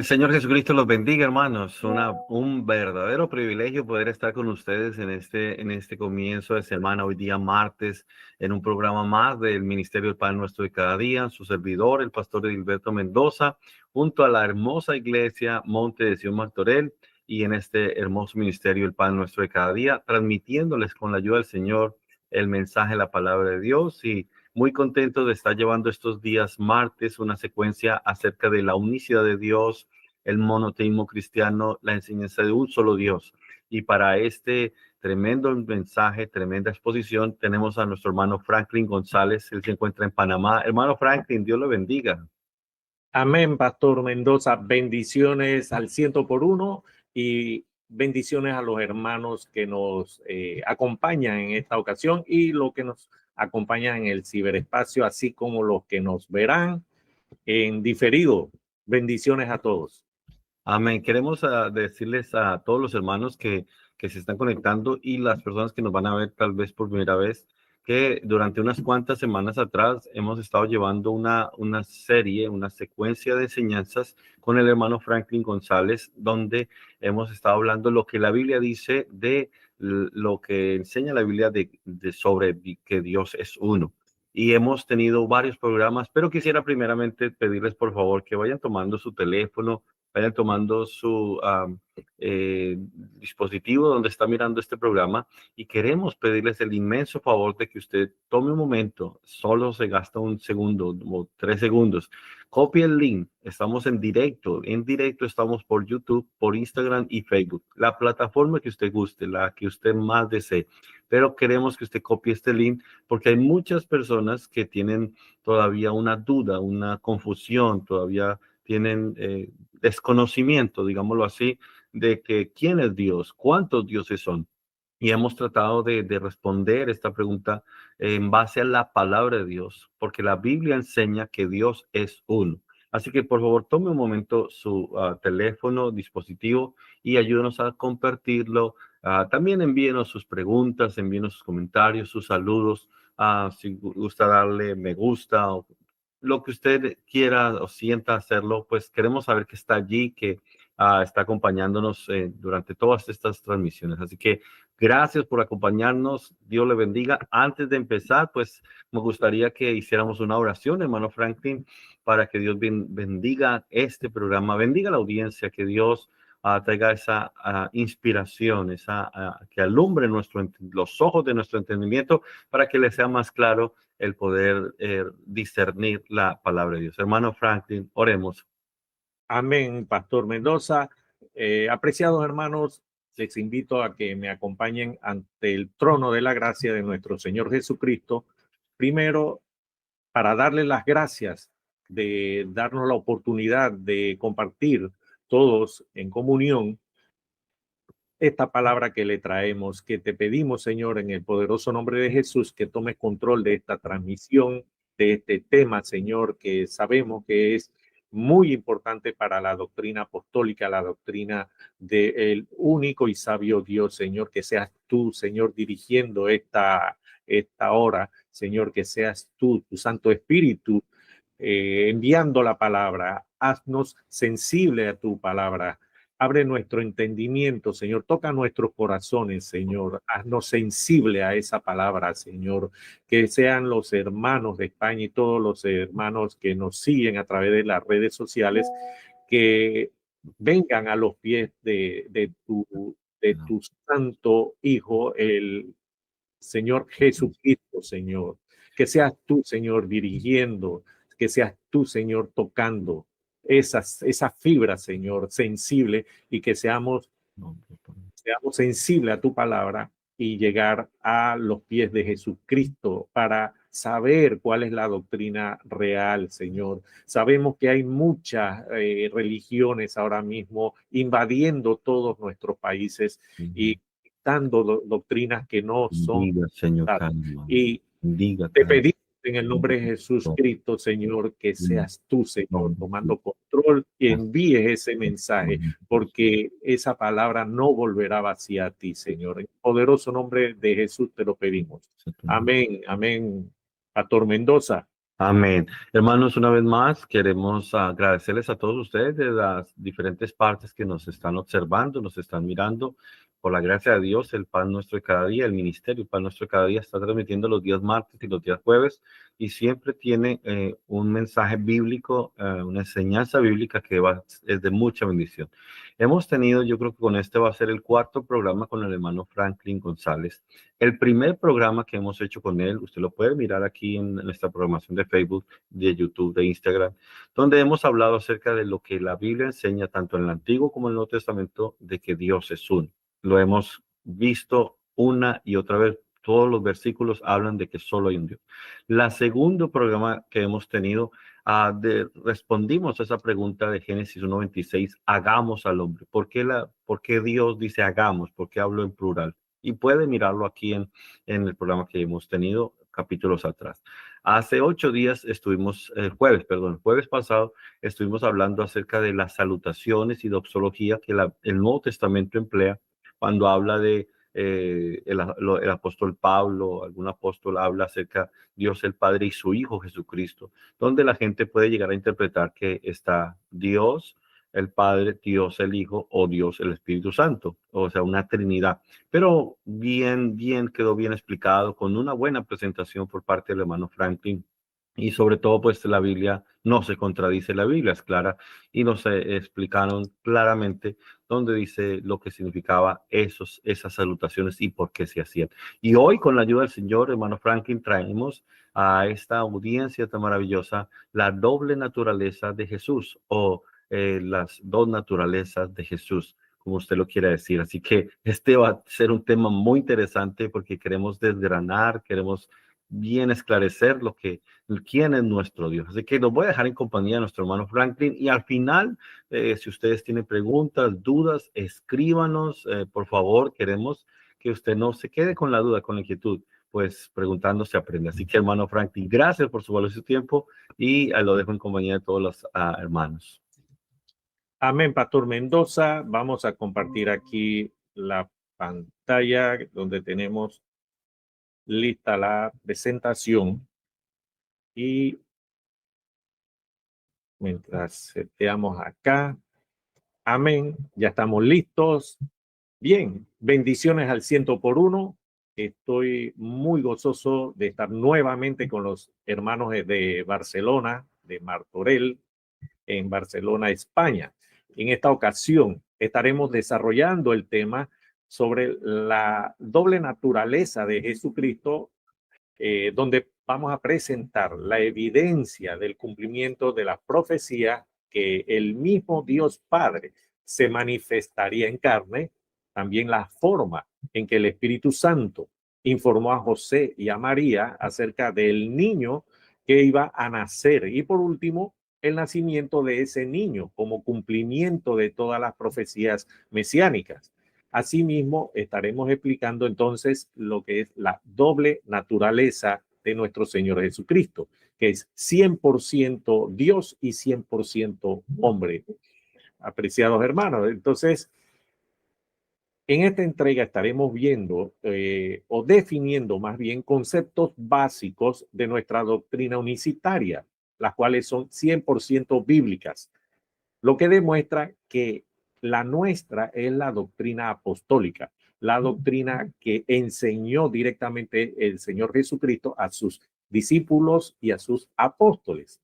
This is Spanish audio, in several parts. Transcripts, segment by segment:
El Señor Jesucristo los bendiga, hermanos. Un verdadero privilegio poder estar con ustedes en este comienzo de semana, hoy día martes, en un programa más del Ministerio del Pan Nuestro de Cada Día. Su servidor, el pastor Edilberto Mendoza, junto a la hermosa iglesia Monte de Sion Martorell y en este hermoso ministerio el Pan Nuestro de Cada Día, transmitiéndoles con la ayuda del Señor el mensaje, la palabra de Dios. Y muy contento de estar llevando estos días martes una secuencia acerca de la unicidad de Dios, el monoteísmo cristiano, la enseñanza de un solo Dios. Y para este tremendo mensaje, tremenda exposición, tenemos a nuestro hermano Franklin González. Él se encuentra en Panamá. Hermano Franklin, Dios lo bendiga. Amén, Pastor Mendoza. Bendiciones al 100 por 1 y bendiciones a los hermanos que nos acompañan en esta ocasión y los que nos acompañan en el ciberespacio, así como los que nos verán en diferido. Bendiciones a todos. Amén. Queremos decirles a todos los hermanos que se están conectando y las personas que nos van a ver tal vez por primera vez, que durante unas cuantas semanas atrás hemos estado llevando una serie, una secuencia de enseñanzas con el hermano Franklin González, donde hemos estado hablando lo que la Biblia dice de lo que enseña la Biblia sobre que Dios es uno. Y hemos tenido varios programas, pero quisiera primeramente pedirles por favor que vayan tomando su teléfono, vayan tomando su dispositivo donde está mirando este programa, y queremos pedirles el inmenso favor de que usted tome un momento, solo se gasta un segundo o 3 segundos, copie el link. Estamos en directo estamos por YouTube, por Instagram y Facebook, la plataforma que usted guste, la que usted más desee, pero queremos que usted copie este link porque hay muchas personas que tienen todavía una duda, una confusión, todavía tienen desconocimiento, digámoslo así, de que quién es Dios, cuántos dioses son. Y hemos tratado de responder esta pregunta en base a la palabra de Dios, porque la Biblia enseña que Dios es uno. Así que por favor tome un momento su teléfono, dispositivo, y ayúdenos a compartirlo. También envíenos sus preguntas, envíenos sus comentarios, sus saludos. Si gusta darle me gusta o lo que usted quiera o sienta hacerlo, pues queremos saber que está allí, que está acompañándonos durante todas estas transmisiones. Así que gracias por acompañarnos. Dios le bendiga. Antes de empezar, pues me gustaría que hiciéramos una oración, hermano Franklin, para que Dios bendiga este programa, bendiga la audiencia, que Dios traiga esa inspiración, que alumbre los ojos de nuestro entendimiento para que le sea más claro el poder discernir la palabra de Dios. Hermano Franklin, oremos. Amén, Pastor Mendoza. Apreciados hermanos, les invito a que me acompañen ante el trono de la gracia de nuestro Señor Jesucristo. Primero, para darle las gracias de darnos la oportunidad de compartir todos en comunión esta palabra que le traemos, que te pedimos, Señor, en el poderoso nombre de Jesús, que tomes control de esta transmisión, de este tema, Señor, que sabemos que es muy importante para la doctrina apostólica, la doctrina del único y sabio Dios, Señor, que seas tú, Señor, dirigiendo esta hora, Señor, que seas tú, tu Santo Espíritu, enviando la palabra. Haznos sensible a tu palabra. Abre nuestro entendimiento, Señor. Toca nuestros corazones, Señor. Haznos sensible a esa palabra, Señor. Que sean los hermanos de España y todos los hermanos que nos siguen a través de las redes sociales, que vengan a los pies de tu santo Hijo, el Señor Jesucristo, Señor. Que seas tú, Señor, dirigiendo, que seas tú, Señor, tocando esa fibra, Señor, sensible, y que seamos sensibles a tu palabra y llegar a los pies de Jesucristo para saber cuál es la doctrina real, Señor. Sabemos que hay muchas religiones ahora mismo invadiendo todos nuestros países y dando doctrinas que no son. Diga, Señor, Y te pedimos en el nombre de Jesús Cristo, Señor, que seas tú, Señor, tomando control y envíes ese mensaje, porque esa palabra no volverá vacía a ti, Señor. En el poderoso nombre de Jesús te lo pedimos. Amén, amén. Pastor Mendoza. Amén. Hermanos, una vez más queremos agradecerles a todos ustedes de las diferentes partes que nos están observando, nos están mirando. Por la gracia de Dios, el Pan Nuestro de cada día, el ministerio, el Pan Nuestro de cada día está transmitiendo los días martes y los días jueves y siempre tiene un mensaje bíblico, una enseñanza bíblica es de mucha bendición. Hemos tenido, yo creo que con este va a ser el cuarto programa con el hermano Franklin González. El primer programa que hemos hecho con él, usted lo puede mirar aquí en nuestra programación de Facebook, de YouTube, de Instagram, donde hemos hablado acerca de lo que la Biblia enseña tanto en el Antiguo como en el Nuevo Testamento, de que Dios es uno. Lo hemos visto una y otra vez. Todos los versículos hablan de que solo hay un Dios. La segundo programa que hemos tenido, respondimos a esa pregunta de Génesis 1:26, hagamos al hombre. ¿Por qué Dios dice hagamos? ¿Por qué hablo en plural? Y puede mirarlo aquí en el programa que hemos tenido capítulos atrás. Hace 8 días estuvimos, jueves pasado, estuvimos hablando acerca de las salutaciones y doxología que el Nuevo Testamento emplea cuando habla de el apóstol Pablo, algún apóstol habla acerca de Dios el Padre y su Hijo Jesucristo, donde la gente puede llegar a interpretar que está Dios el Padre, Dios el Hijo o Dios el Espíritu Santo, o sea, una Trinidad. Pero quedó bien explicado con una buena presentación por parte del hermano Franklin. Y sobre todo, pues la Biblia no se contradice, la Biblia es clara y nos explicaron claramente dónde dice lo que significaba esas salutaciones y por qué se hacían. Y hoy, con la ayuda del Señor, hermano Franklin, traemos a esta audiencia tan maravillosa la doble naturaleza de Jesús o las dos naturalezas de Jesús, como usted lo quiera decir. Así que este va a ser un tema muy interesante porque queremos desgranar, queremos bien esclarecer quién es nuestro Dios. Así que los voy a dejar en compañía de nuestro hermano Franklin y al final, si ustedes tienen preguntas, dudas, escríbanos, por favor. Queremos que usted no se quede con la duda, con la inquietud, pues preguntando se aprende. Así que, hermano Franklin, gracias por su valioso tiempo y lo dejo en compañía de todos los hermanos. Amén, Pastor Mendoza. Vamos a compartir aquí la pantalla donde tenemos lista la presentación y mientras seteamos acá, amén, ya estamos listos. Bien, bendiciones al 100 por 1. Estoy muy gozoso de estar nuevamente con los hermanos de Barcelona, de Martorell, en Barcelona, España. En esta ocasión estaremos desarrollando el tema sobre la doble naturaleza de Jesucristo, donde vamos a presentar la evidencia del cumplimiento de la profecía que el mismo Dios Padre se manifestaría en carne, también la forma en que el Espíritu Santo informó a José y a María acerca del niño que iba a nacer y por último el nacimiento de ese niño como cumplimiento de todas las profecías mesiánicas. Asimismo, estaremos explicando entonces lo que es la doble naturaleza de nuestro Señor Jesucristo, que es 100% Dios y 100% hombre. Apreciados hermanos, entonces, en esta entrega estaremos viendo o definiendo más bien conceptos básicos de nuestra doctrina unicitaria, las cuales son 100% bíblicas, lo que demuestra que la nuestra es la doctrina apostólica, la doctrina que enseñó directamente el Señor Jesucristo a sus discípulos y a sus apóstoles.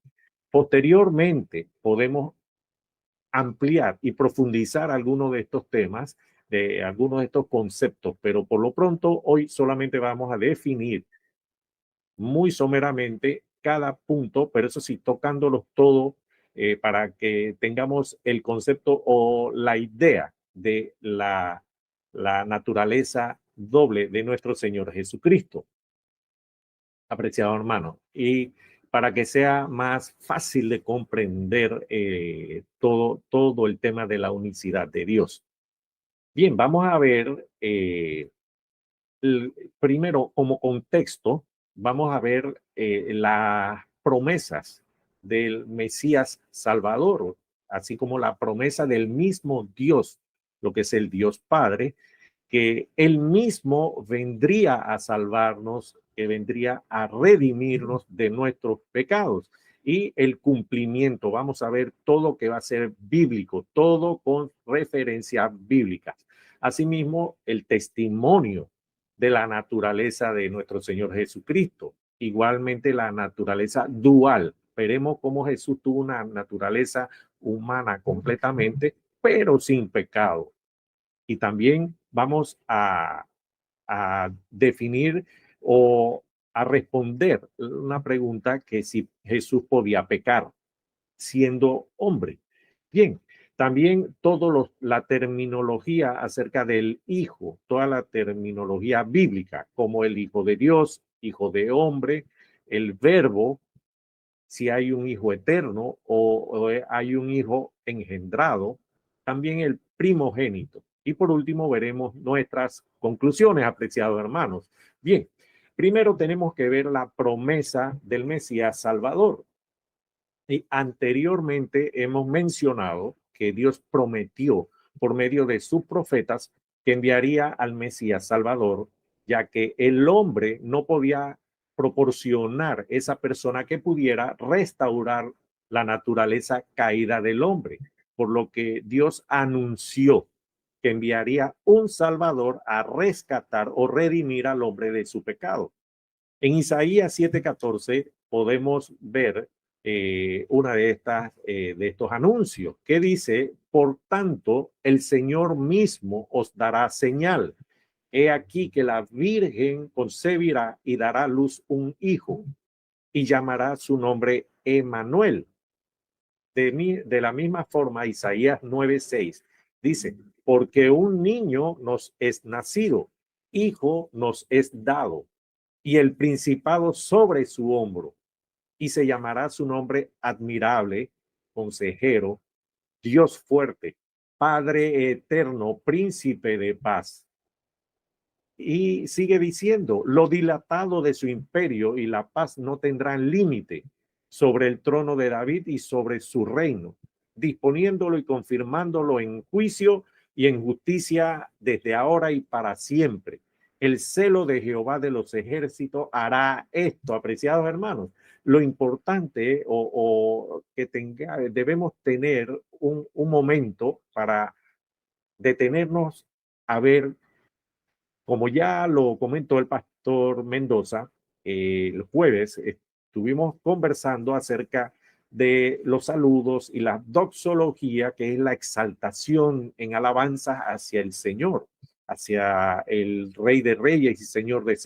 Posteriormente podemos ampliar y profundizar algunos de estos temas, de algunos de estos conceptos, pero por lo pronto hoy solamente vamos a definir muy someramente cada punto, pero eso sí, tocándolos todos para que tengamos el concepto o la idea de la naturaleza doble de nuestro Señor Jesucristo. Apreciado hermano, y para que sea más fácil de comprender todo el tema de la unicidad de Dios. Bien, vamos a ver primero como contexto, vamos a ver las promesas del Mesías Salvador, así como la promesa del mismo Dios, lo que es el Dios Padre, que Él mismo vendría a salvarnos, que vendría a redimirnos de nuestros pecados. Y el cumplimiento, vamos a ver todo que va a ser bíblico, todo con referencias bíblicas. Asimismo, el testimonio de la naturaleza de nuestro Señor Jesucristo. Igualmente la naturaleza dual. Veremos cómo Jesús tuvo una naturaleza humana completamente, pero sin pecado. Y también vamos a definir o a responder una pregunta que si Jesús podía pecar siendo hombre. Bien, también la terminología acerca del hijo, toda la terminología bíblica, como el hijo de Dios, hijo de hombre, el verbo, si hay un hijo eterno o hay un hijo engendrado, también el primogénito. Y por último veremos nuestras conclusiones, apreciados hermanos. Bien, primero tenemos que ver la promesa del Mesías Salvador. Y anteriormente hemos mencionado que Dios prometió por medio de sus profetas que enviaría al Mesías Salvador, ya que el hombre no podía proporcionar esa persona que pudiera restaurar la naturaleza caída del hombre, por lo que Dios anunció que enviaría un Salvador a rescatar o redimir al hombre de su pecado. En Isaías 7:14 podemos ver una de estos anuncios que dice: por tanto, el Señor mismo os dará señal. He aquí que la Virgen concebirá y dará a luz un hijo y llamará su nombre Emmanuel. De la misma forma, Isaías 9:6 dice: porque un niño nos es nacido, hijo nos es dado, y el principado sobre su hombro, y se llamará su nombre admirable, consejero, Dios fuerte, Padre eterno, príncipe de paz. Y sigue diciendo: lo dilatado de su imperio y la paz no tendrán límite sobre el trono de David y sobre su reino, disponiéndolo y confirmándolo en juicio y en justicia desde ahora y para siempre. El celo de Jehová de los ejércitos hará esto, apreciados hermanos. Lo importante o que debemos tener un momento para detenernos a ver, como ya lo comentó el pastor Mendoza, el jueves estuvimos conversando acerca de los saludos y la doxología, que es la exaltación en alabanza hacia el Señor, hacia el Rey de Reyes y Señor de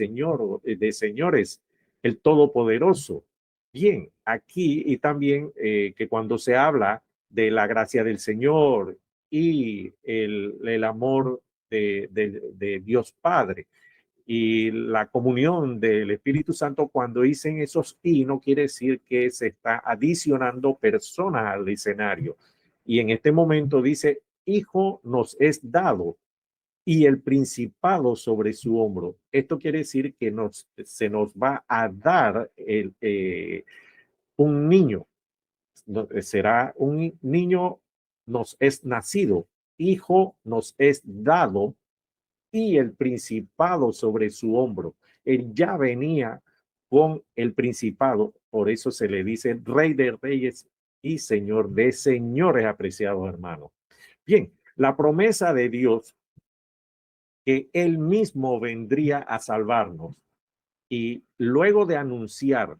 señores, el Todopoderoso. Bien, aquí y también que cuando se habla de la gracia del Señor y el amor de Dios Padre y la comunión del Espíritu Santo, cuando dicen esos y, no quiere decir que se está adicionando personas al escenario. Y en este momento dice: hijo nos es dado y el principado sobre su hombro. Esto quiere decir que se nos va a dar un niño. Será un niño, nos es nacido, hijo nos es dado y el principado sobre su hombro. Él ya venía con el principado, por eso se le dice Rey de Reyes y Señor de Señores, apreciados hermanos. Bien, la promesa de Dios que Él mismo vendría a salvarnos, y luego de anunciar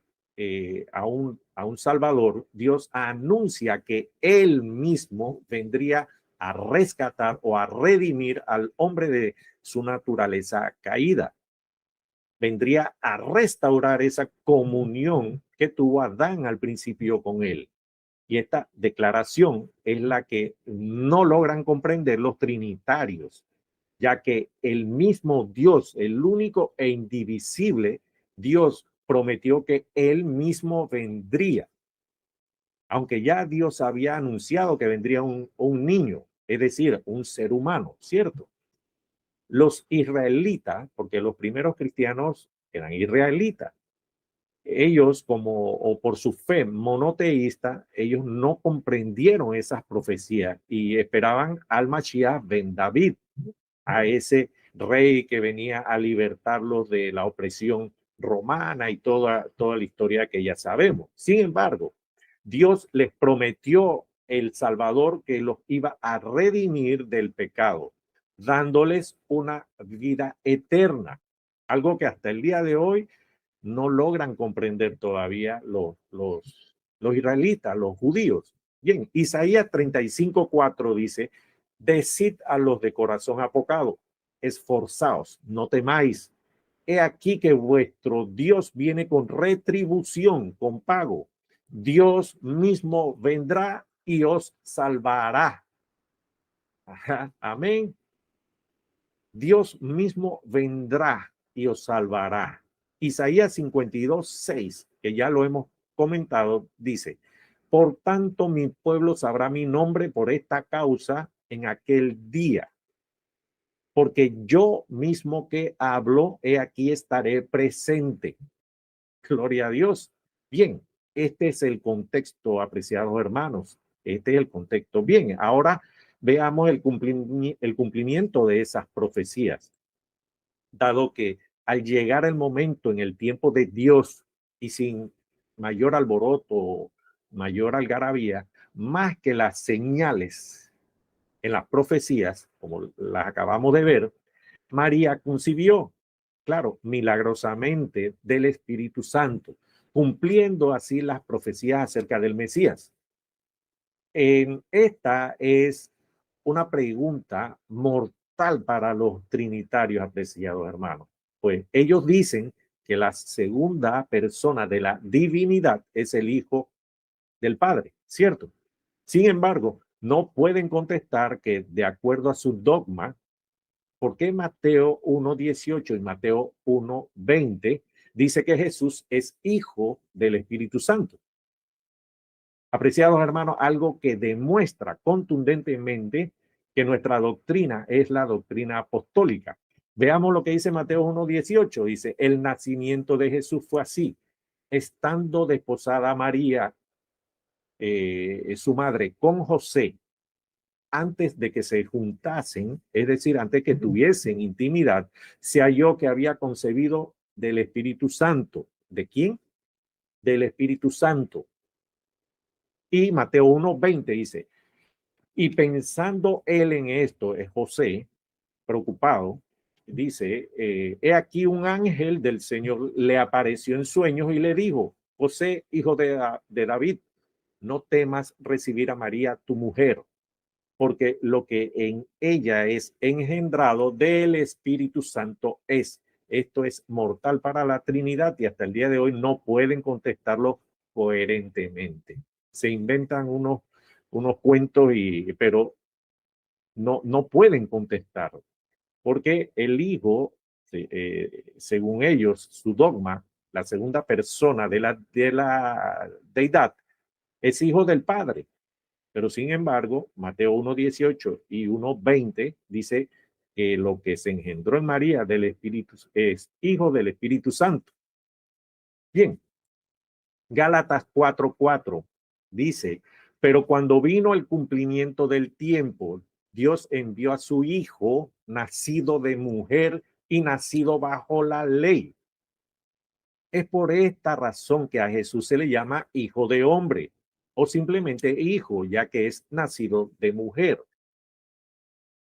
a un Salvador, Dios anuncia que Él mismo vendría a rescatar o a redimir al hombre de su naturaleza caída. Vendría a restaurar esa comunión que tuvo Adán al principio con Él. Y esta declaración es la que no logran comprender los trinitarios, ya que el mismo Dios, el único e indivisible Dios, prometió que Él mismo vendría. Aunque ya Dios había anunciado que vendría un niño, es decir, un ser humano, ¿cierto? Los israelitas, porque los primeros cristianos eran israelitas, ellos o por su fe monoteísta, ellos no comprendieron esas profecías y esperaban al Mashiach ben David, a ese rey que venía a libertarlos de la opresión romana y toda la historia que ya sabemos. Sin embargo, Dios les prometió el Salvador que los iba a redimir del pecado, dándoles una vida eterna, algo que hasta el día de hoy no logran comprender todavía los israelitas, los judíos. Bien, Isaías 35:4 dice, decid a los de corazón apocado, esforzaos, no temáis. He aquí que vuestro Dios viene con retribución, con pago. Dios mismo vendrá y os salvará. Ajá, amén. Dios mismo vendrá y os salvará. Isaías 52:6, que ya lo hemos comentado, dice, por tanto mi pueblo sabrá mi nombre por esta causa en aquel día, porque yo mismo que hablo, he aquí estaré presente. Gloria a Dios. Bien, este es el contexto, apreciados hermanos. Este es el contexto. Bien, ahora veamos el cumplimiento de esas profecías, dado que al llegar el momento en el tiempo de Dios y sin mayor alboroto, mayor algarabía, más que las señales en las profecías, como las acabamos de ver, María concibió, claro, milagrosamente del Espíritu Santo, cumpliendo así las profecías acerca del Mesías. Esta es una pregunta mortal para los trinitarios, apreciados hermanos. Pues ellos dicen que la segunda persona de la divinidad es el Hijo del Padre, ¿cierto? Sin embargo, no pueden contestar que de acuerdo a su dogma, ¿por qué Mateo 1:18 y Mateo 1:20 dice que Jesús es hijo del Espíritu Santo? Apreciados hermanos, algo que demuestra contundentemente que nuestra doctrina es la doctrina apostólica. Veamos lo que dice Mateo 1:18. Dice, el nacimiento de Jesús fue así, estando desposada María, su madre, con José, antes de que se juntasen, es decir, antes que tuviesen intimidad, se halló que había concebido del Espíritu Santo. ¿De quién? Del Espíritu Santo. Y Mateo 1:20 dice, y pensando él en esto, es José, preocupado, dice, he aquí un ángel del Señor le apareció en sueños y le dijo, José, hijo de David, no temas recibir a María, tu mujer, porque lo que en ella es engendrado del Espíritu Santo es. Esto es mortal para la Trinidad y hasta el día de hoy no pueden contestarlo coherentemente. Se inventan unos cuentos, pero no pueden contestar, porque el Hijo, según ellos, su dogma, la segunda persona de la deidad, es hijo del Padre. Pero sin embargo, Mateo 1:18 y 1:20 dice que lo que se engendró en María del Espíritu es hijo del Espíritu Santo. Bien, Gálatas 4:4 dice, pero cuando vino el cumplimiento del tiempo, Dios envió a su Hijo, nacido de mujer y nacido bajo la ley. Es por esta razón que a Jesús se le llama hijo de hombre o simplemente hijo, ya que es nacido de mujer.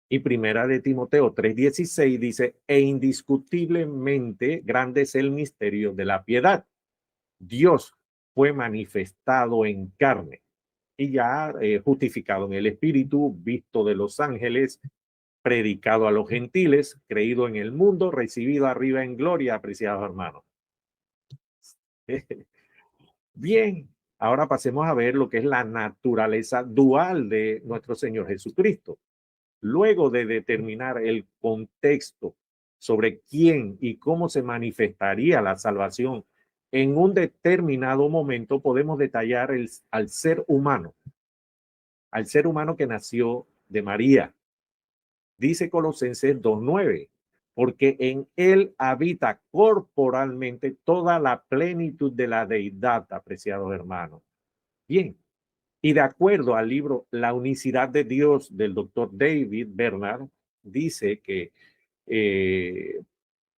Y primera de Timoteo 3:16 dice, e indiscutiblemente grande es el misterio de la piedad. Dios fue manifestado en carne y ya justificado en el Espíritu, visto de los ángeles, predicado a los gentiles, creído en el mundo, recibido arriba en gloria, apreciados hermanos. Bien, ahora pasemos a ver lo que es la naturaleza dual de nuestro Señor Jesucristo. Luego de determinar el contexto sobre quién y cómo se manifestaría la salvación en un determinado momento, podemos detallar al ser humano que nació de María. Dice Colosenses 2:9, porque en él habita corporalmente toda la plenitud de la deidad, apreciados hermanos. Bien, y de acuerdo al libro La unicidad de Dios del doctor David Bernard, dice que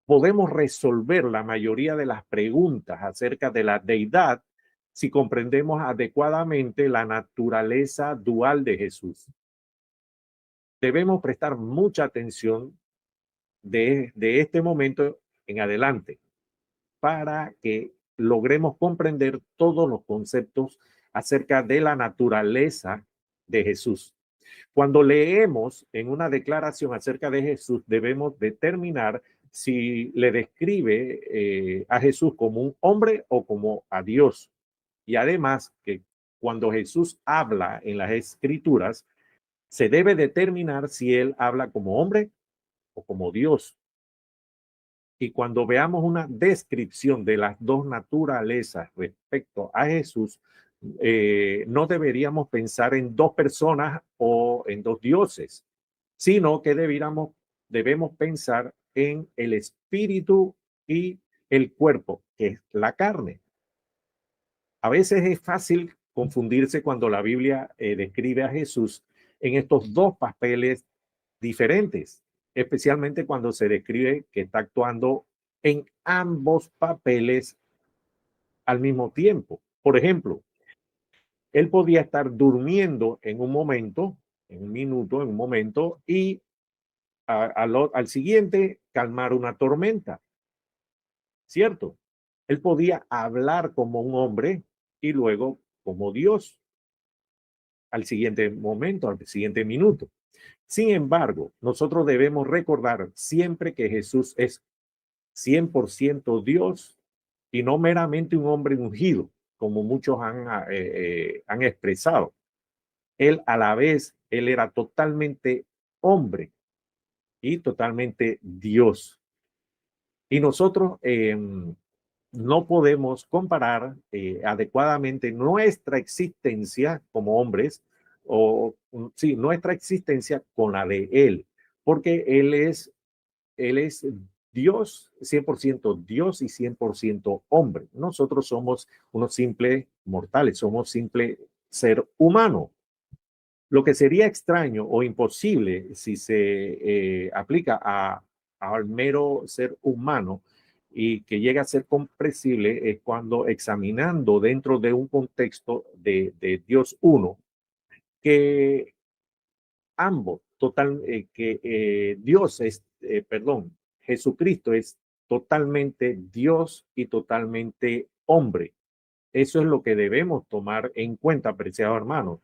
podemos resolver la mayoría de las preguntas acerca de la deidad si comprendemos adecuadamente la naturaleza dual de Jesús. Debemos prestar mucha atención de este momento en adelante para que logremos comprender todos los conceptos acerca de la naturaleza de Jesús. Cuando leemos en una declaración acerca de Jesús, debemos determinar si le describe a Jesús como un hombre o como a Dios. Y además que cuando Jesús habla en las Escrituras, se debe determinar si él habla como hombre o como Dios. Y cuando veamos una descripción de las dos naturalezas respecto a Jesús, no deberíamos pensar en dos personas o en dos dioses, sino que debemos pensar en el espíritu y el cuerpo, que es la carne. A veces es fácil confundirse cuando la Biblia describe a Jesús en estos dos papeles diferentes, especialmente cuando se describe que está actuando en ambos papeles al mismo tiempo. Por ejemplo, él podía estar durmiendo en un momento, en un minuto, en un momento, y al siguiente calmar una tormenta, ¿cierto? Él podía hablar como un hombre y luego como Dios al siguiente momento, al siguiente minuto. Sin embargo, nosotros debemos recordar siempre que Jesús es 100% Dios y no meramente un hombre ungido, como muchos han expresado. Él a la vez, él era totalmente hombre y totalmente Dios. Y nosotros no podemos comparar adecuadamente nuestra existencia como hombres o sí, nuestra existencia con la de él, porque él es Dios, 100% Dios y 100% hombre. Nosotros somos unos simples mortales, somos simple ser humano. Lo que sería extraño o imposible si se aplica al mero ser humano y que llega a ser comprensible es cuando examinando dentro de un contexto de Dios uno, que ambos, Dios es, perdón, Jesucristo es totalmente Dios y totalmente hombre. Eso es lo que debemos tomar en cuenta, apreciados hermanos.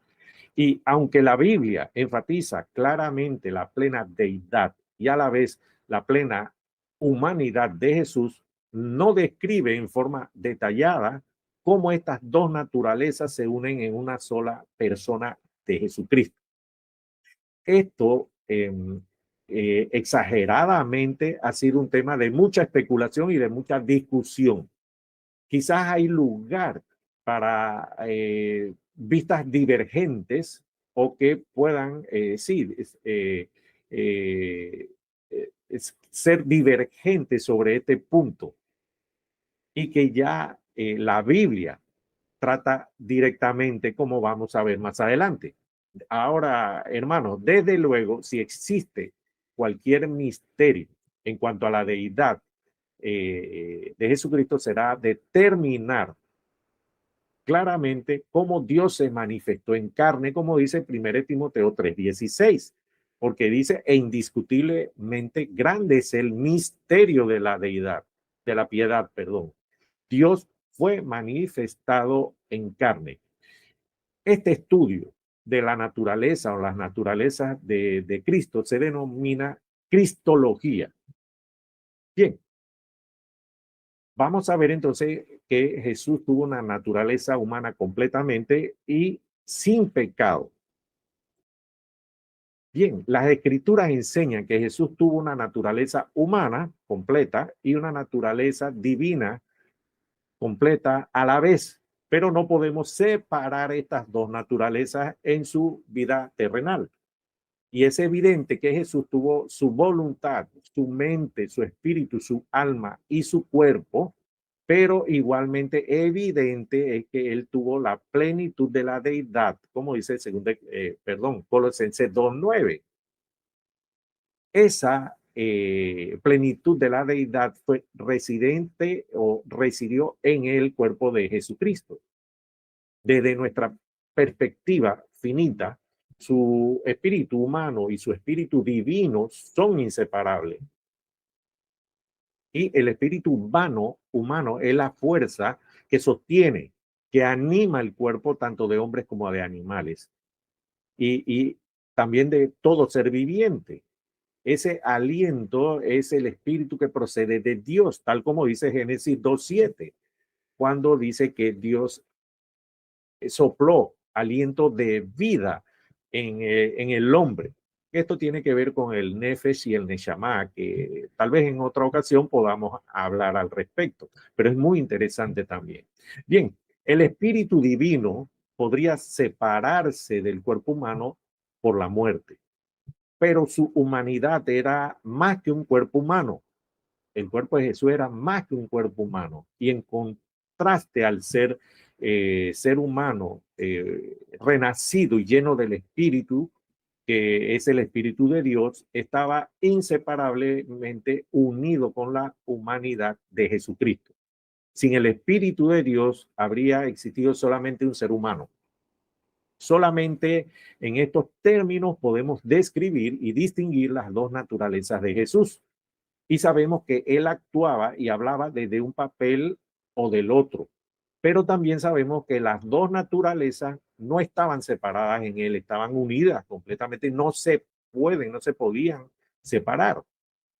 Y aunque la Biblia enfatiza claramente la plena deidad y a la vez la plena humanidad de Jesús, no describe en forma detallada cómo estas dos naturalezas se unen en una sola persona de Jesucristo. Esto exageradamente ha sido un tema de mucha especulación y de mucha discusión. Quizás hay lugar para vistas divergentes o que puedan, ser divergentes sobre este punto y que ya la Biblia trata directamente, como vamos a ver más adelante. Ahora, hermanos, desde luego, si existe cualquier misterio en cuanto a la deidad de Jesucristo, será determinar claramente cómo Dios se manifestó en carne, como dice 1 Timoteo 3:16, porque dice, e indiscutiblemente grande es el misterio de la deidad, de la piedad, perdón. Dios fue manifestado en carne. Este estudio de la naturaleza o las naturalezas de Cristo se denomina cristología. Bien, vamos a ver entonces que Jesús tuvo una naturaleza humana completamente y sin pecado. Bien, las escrituras enseñan que Jesús tuvo una naturaleza humana completa y una naturaleza divina completa a la vez, pero no podemos separar estas dos naturalezas en su vida terrenal. Y es evidente que Jesús tuvo su voluntad, su mente, su espíritu, su alma y su cuerpo, pero igualmente evidente es que él tuvo la plenitud de la deidad, como dice Colosenses 2:9. Esa plenitud de la deidad fue residente o residió en el cuerpo de Jesucristo. Desde nuestra perspectiva finita, su espíritu humano y su espíritu divino son inseparables. Y el espíritu humano es la fuerza que sostiene, que anima el cuerpo tanto de hombres como de animales y también de todo ser viviente. Ese aliento es el espíritu que procede de Dios, tal como dice Génesis 2:7, cuando dice que Dios sopló aliento de vida en el hombre. Esto tiene que ver con el Nefesh y el Neshama, que tal vez en otra ocasión podamos hablar al respecto, pero es muy interesante también. Bien, el espíritu divino podría separarse del cuerpo humano por la muerte, pero su humanidad era más que un cuerpo humano. El cuerpo de Jesús era más que un cuerpo humano y en contraste al ser humano renacido y lleno del espíritu, que es el espíritu de Dios, estaba inseparablemente unido con la humanidad de Jesucristo. Sin el espíritu de Dios habría existido solamente un ser humano. Solamente en estos términos podemos describir y distinguir las dos naturalezas de Jesús. Y sabemos que él actuaba y hablaba desde un papel o del otro. Pero también sabemos que las dos naturalezas no estaban separadas en él, estaban unidas completamente, no se podían separar.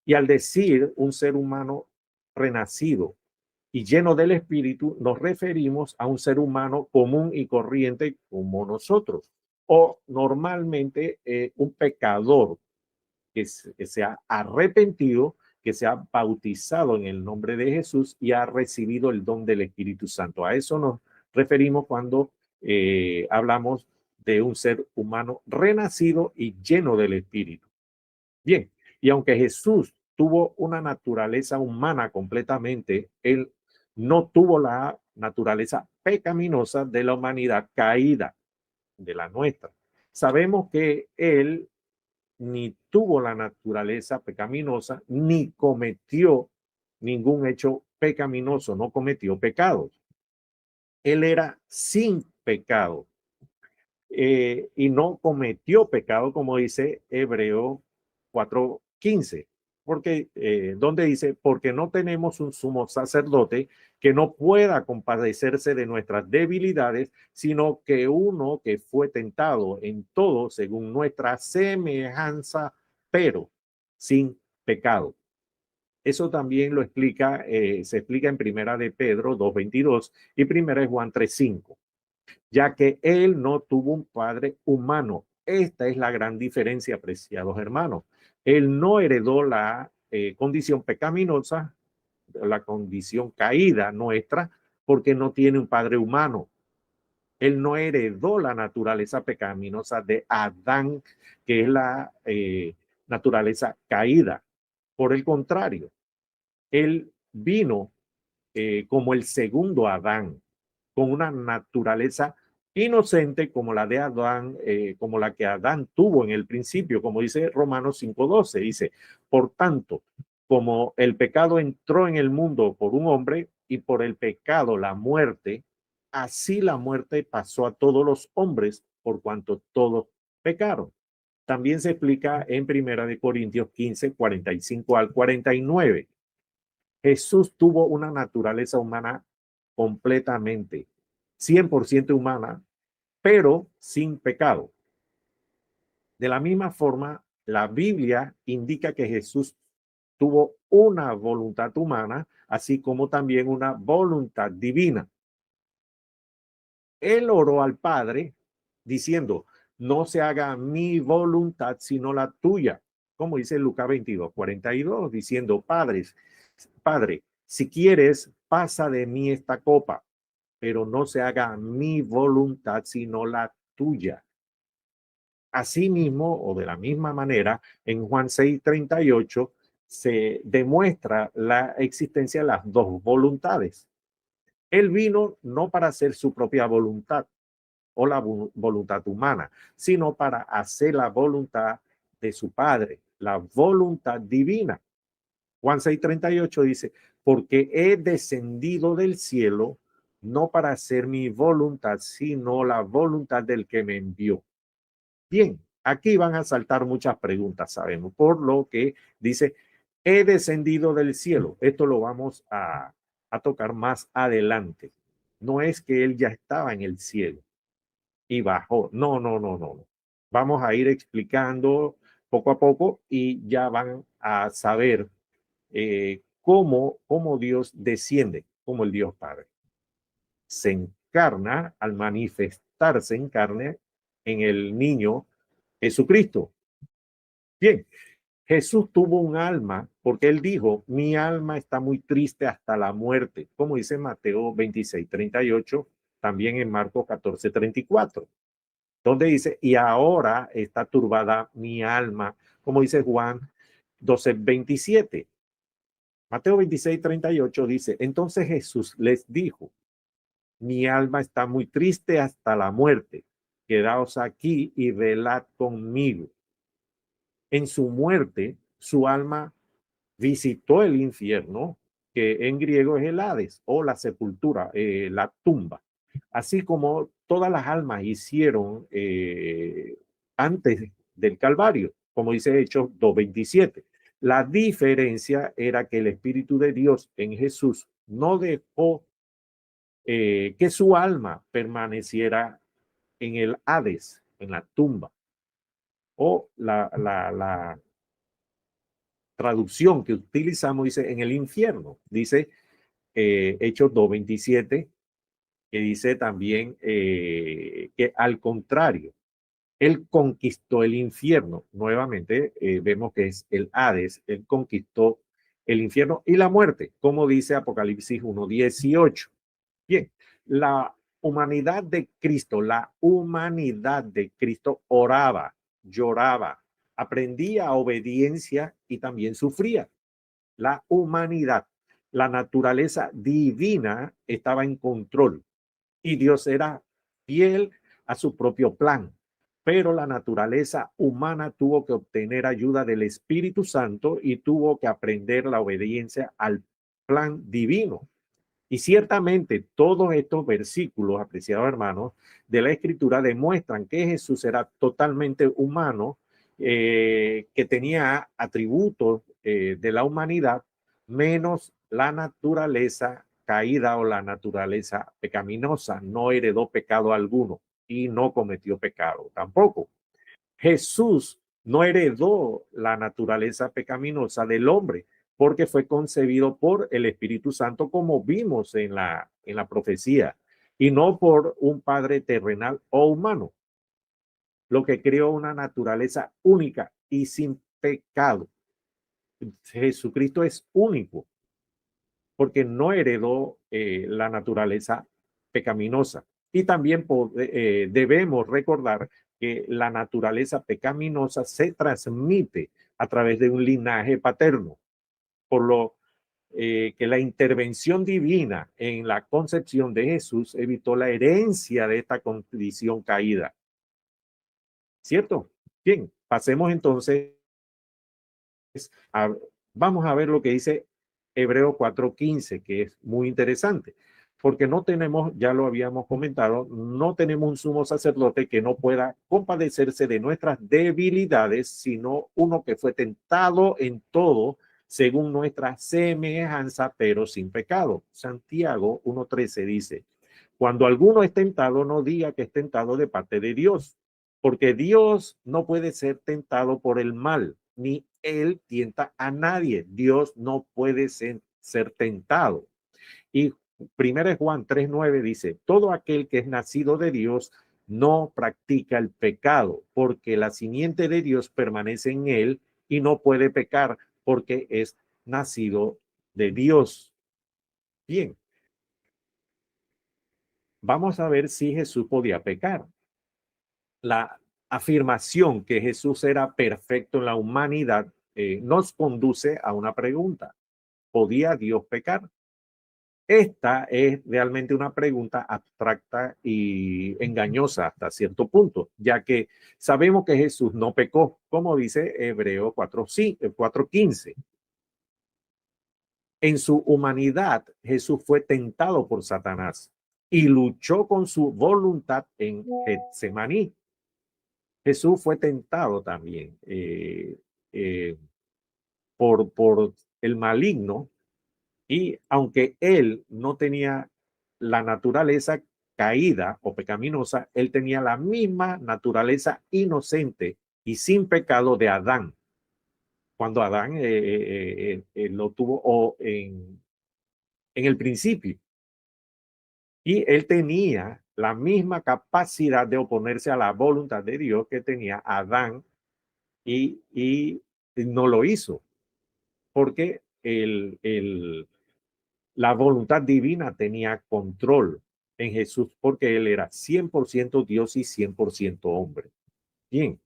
Y al decir un ser humano renacido y lleno del espíritu, nos referimos a un ser humano común y corriente como nosotros, o normalmente un pecador que se ha arrepentido, que se ha bautizado en el nombre de Jesús y ha recibido el don del Espíritu Santo. A eso nos referimos cuando hablamos de un ser humano renacido y lleno del Espíritu. Bien, y aunque Jesús tuvo una naturaleza humana completamente, él no tuvo la naturaleza pecaminosa de la humanidad caída, de la nuestra. Sabemos que él ni tuvo la naturaleza pecaminosa, ni cometió ningún hecho pecaminoso, no cometió pecados. Él era sin pecado y no cometió pecado, como dice Hebreo 4:15, porque donde dice, porque no tenemos un sumo sacerdote que no pueda compadecerse de nuestras debilidades, sino que uno que fue tentado en todo según nuestra semejanza, pero sin pecado. Eso también lo explica, se explica en Primera de Pedro 2:22 y Primera de Juan 3:5, ya que él no tuvo un padre humano. Esta es la gran diferencia, apreciados hermanos. Él no heredó la condición pecaminosa, la condición caída nuestra, porque no tiene un padre humano. Él no heredó la naturaleza pecaminosa de Adán, que es la naturaleza caída. Por el contrario, él vino como el segundo Adán, con una naturaleza inocente como la de Adán, como la que Adán tuvo en el principio, como dice Romanos 5:12, dice, por tanto, como el pecado entró en el mundo por un hombre y por el pecado la muerte, así la muerte pasó a todos los hombres por cuanto todos pecaron. También se explica en Primera de Corintios 15:45-49. Jesús tuvo una naturaleza humana completamente, 100% humana, pero sin pecado. De la misma forma, la Biblia indica que Jesús tuvo una voluntad humana, así como también una voluntad divina. Él oró al Padre diciendo, no se haga mi voluntad, sino la tuya. Como dice Lucas 22:42, diciendo, Padre, si quieres, pasa de mí esta copa, pero no se haga mi voluntad, sino la tuya. Asimismo, o de la misma manera, en Juan 6:38 se demuestra la existencia de las dos voluntades. Él vino no para hacer su propia voluntad o la voluntad humana, sino para hacer la voluntad de su Padre, la voluntad divina. Juan 6:38 dice, porque he descendido del cielo no para hacer mi voluntad, sino la voluntad del que me envió. Bien, aquí van a saltar muchas preguntas, sabemos, por lo que dice, he descendido del cielo. Esto lo vamos a tocar más adelante. No es que él ya estaba en el cielo y bajó. No, no, no, no. Vamos a ir explicando poco a poco y ya van a saber cómo Dios desciende, como el Dios Padre. Se encarna al manifestarse en carne en el niño Jesucristo. Bien, Jesús tuvo un alma porque él dijo, mi alma está muy triste hasta la muerte, como dice Mateo 26:38, también en Marcos 14:34, donde dice, y ahora está turbada mi alma, como dice Juan 12:27. Mateo 26:38 dice, entonces Jesús les dijo, mi alma está muy triste hasta la muerte, quedaos aquí y velad conmigo. En su muerte, su alma visitó el infierno, que en griego es el Hades o la sepultura, la tumba. Así como todas las almas hicieron antes del Calvario, como dice Hechos 2:27. La diferencia era que el Espíritu de Dios en Jesús no dejó que su alma permaneciera en el Hades, en la tumba, o la traducción que utilizamos dice en el infierno, dice Hechos 2:27, que dice también que al contrario, él conquistó el infierno. Nuevamente vemos que es el Hades, él conquistó el infierno y la muerte, como dice Apocalipsis 1:18. Bien, la humanidad de Cristo oraba, lloraba, aprendía obediencia y también sufría. La humanidad, la naturaleza divina estaba en control y Dios era fiel a su propio plan. Pero la naturaleza humana tuvo que obtener ayuda del Espíritu Santo y tuvo que aprender la obediencia al plan divino. Y ciertamente todos estos versículos, apreciados hermanos, de la Escritura demuestran que Jesús era totalmente humano, que tenía atributos de la humanidad, menos la naturaleza caída o la naturaleza pecaminosa. No heredó pecado alguno y no cometió pecado tampoco. Jesús no heredó la naturaleza pecaminosa del hombre, porque fue concebido por el Espíritu Santo, como vimos en la profecía, y no por un padre terrenal o humano, lo que creó una naturaleza única y sin pecado. Jesucristo es único, porque no heredó la naturaleza pecaminosa. Y también debemos recordar que la naturaleza pecaminosa se transmite a través de un linaje paterno, por lo que la intervención divina en la concepción de Jesús evitó la herencia de esta condición caída. ¿Cierto? Bien, pasemos entonces a, vamos a ver lo que dice Hebreos 4:15, que es muy interesante, porque no tenemos, ya lo habíamos comentado, no tenemos un sumo sacerdote que no pueda compadecerse de nuestras debilidades, sino uno que fue tentado en todo según nuestra semejanza, pero sin pecado. Santiago 1:13 dice, cuando alguno es tentado, no diga que es tentado de parte de Dios, porque Dios no puede ser tentado por el mal, ni él tienta a nadie. Dios no puede ser tentado. Y 1 Juan 3:9 dice, todo aquel que es nacido de Dios no practica el pecado, porque la simiente de Dios permanece en él y no puede pecar porque es nacido de Dios. Bien, vamos a ver si Jesús podía pecar. La afirmación que Jesús era perfecto en la humanidad nos conduce a una pregunta. ¿Podía Dios pecar? Esta es realmente una pregunta abstracta y engañosa hasta cierto punto, ya que sabemos que Jesús no pecó, como dice Hebreos 4:15. En su humanidad, Jesús fue tentado por Satanás y luchó con su voluntad en Getsemaní. Jesús fue tentado también eh, por el maligno, y aunque él no tenía la naturaleza caída o pecaminosa, él tenía la misma naturaleza inocente y sin pecado de Adán. Cuando Adán lo tuvo en el principio. Y él tenía la misma capacidad de oponerse a la voluntad de Dios que tenía Adán, y no lo hizo, porque la voluntad divina tenía control en Jesús, porque él era 100% Dios y 100% hombre. Bien.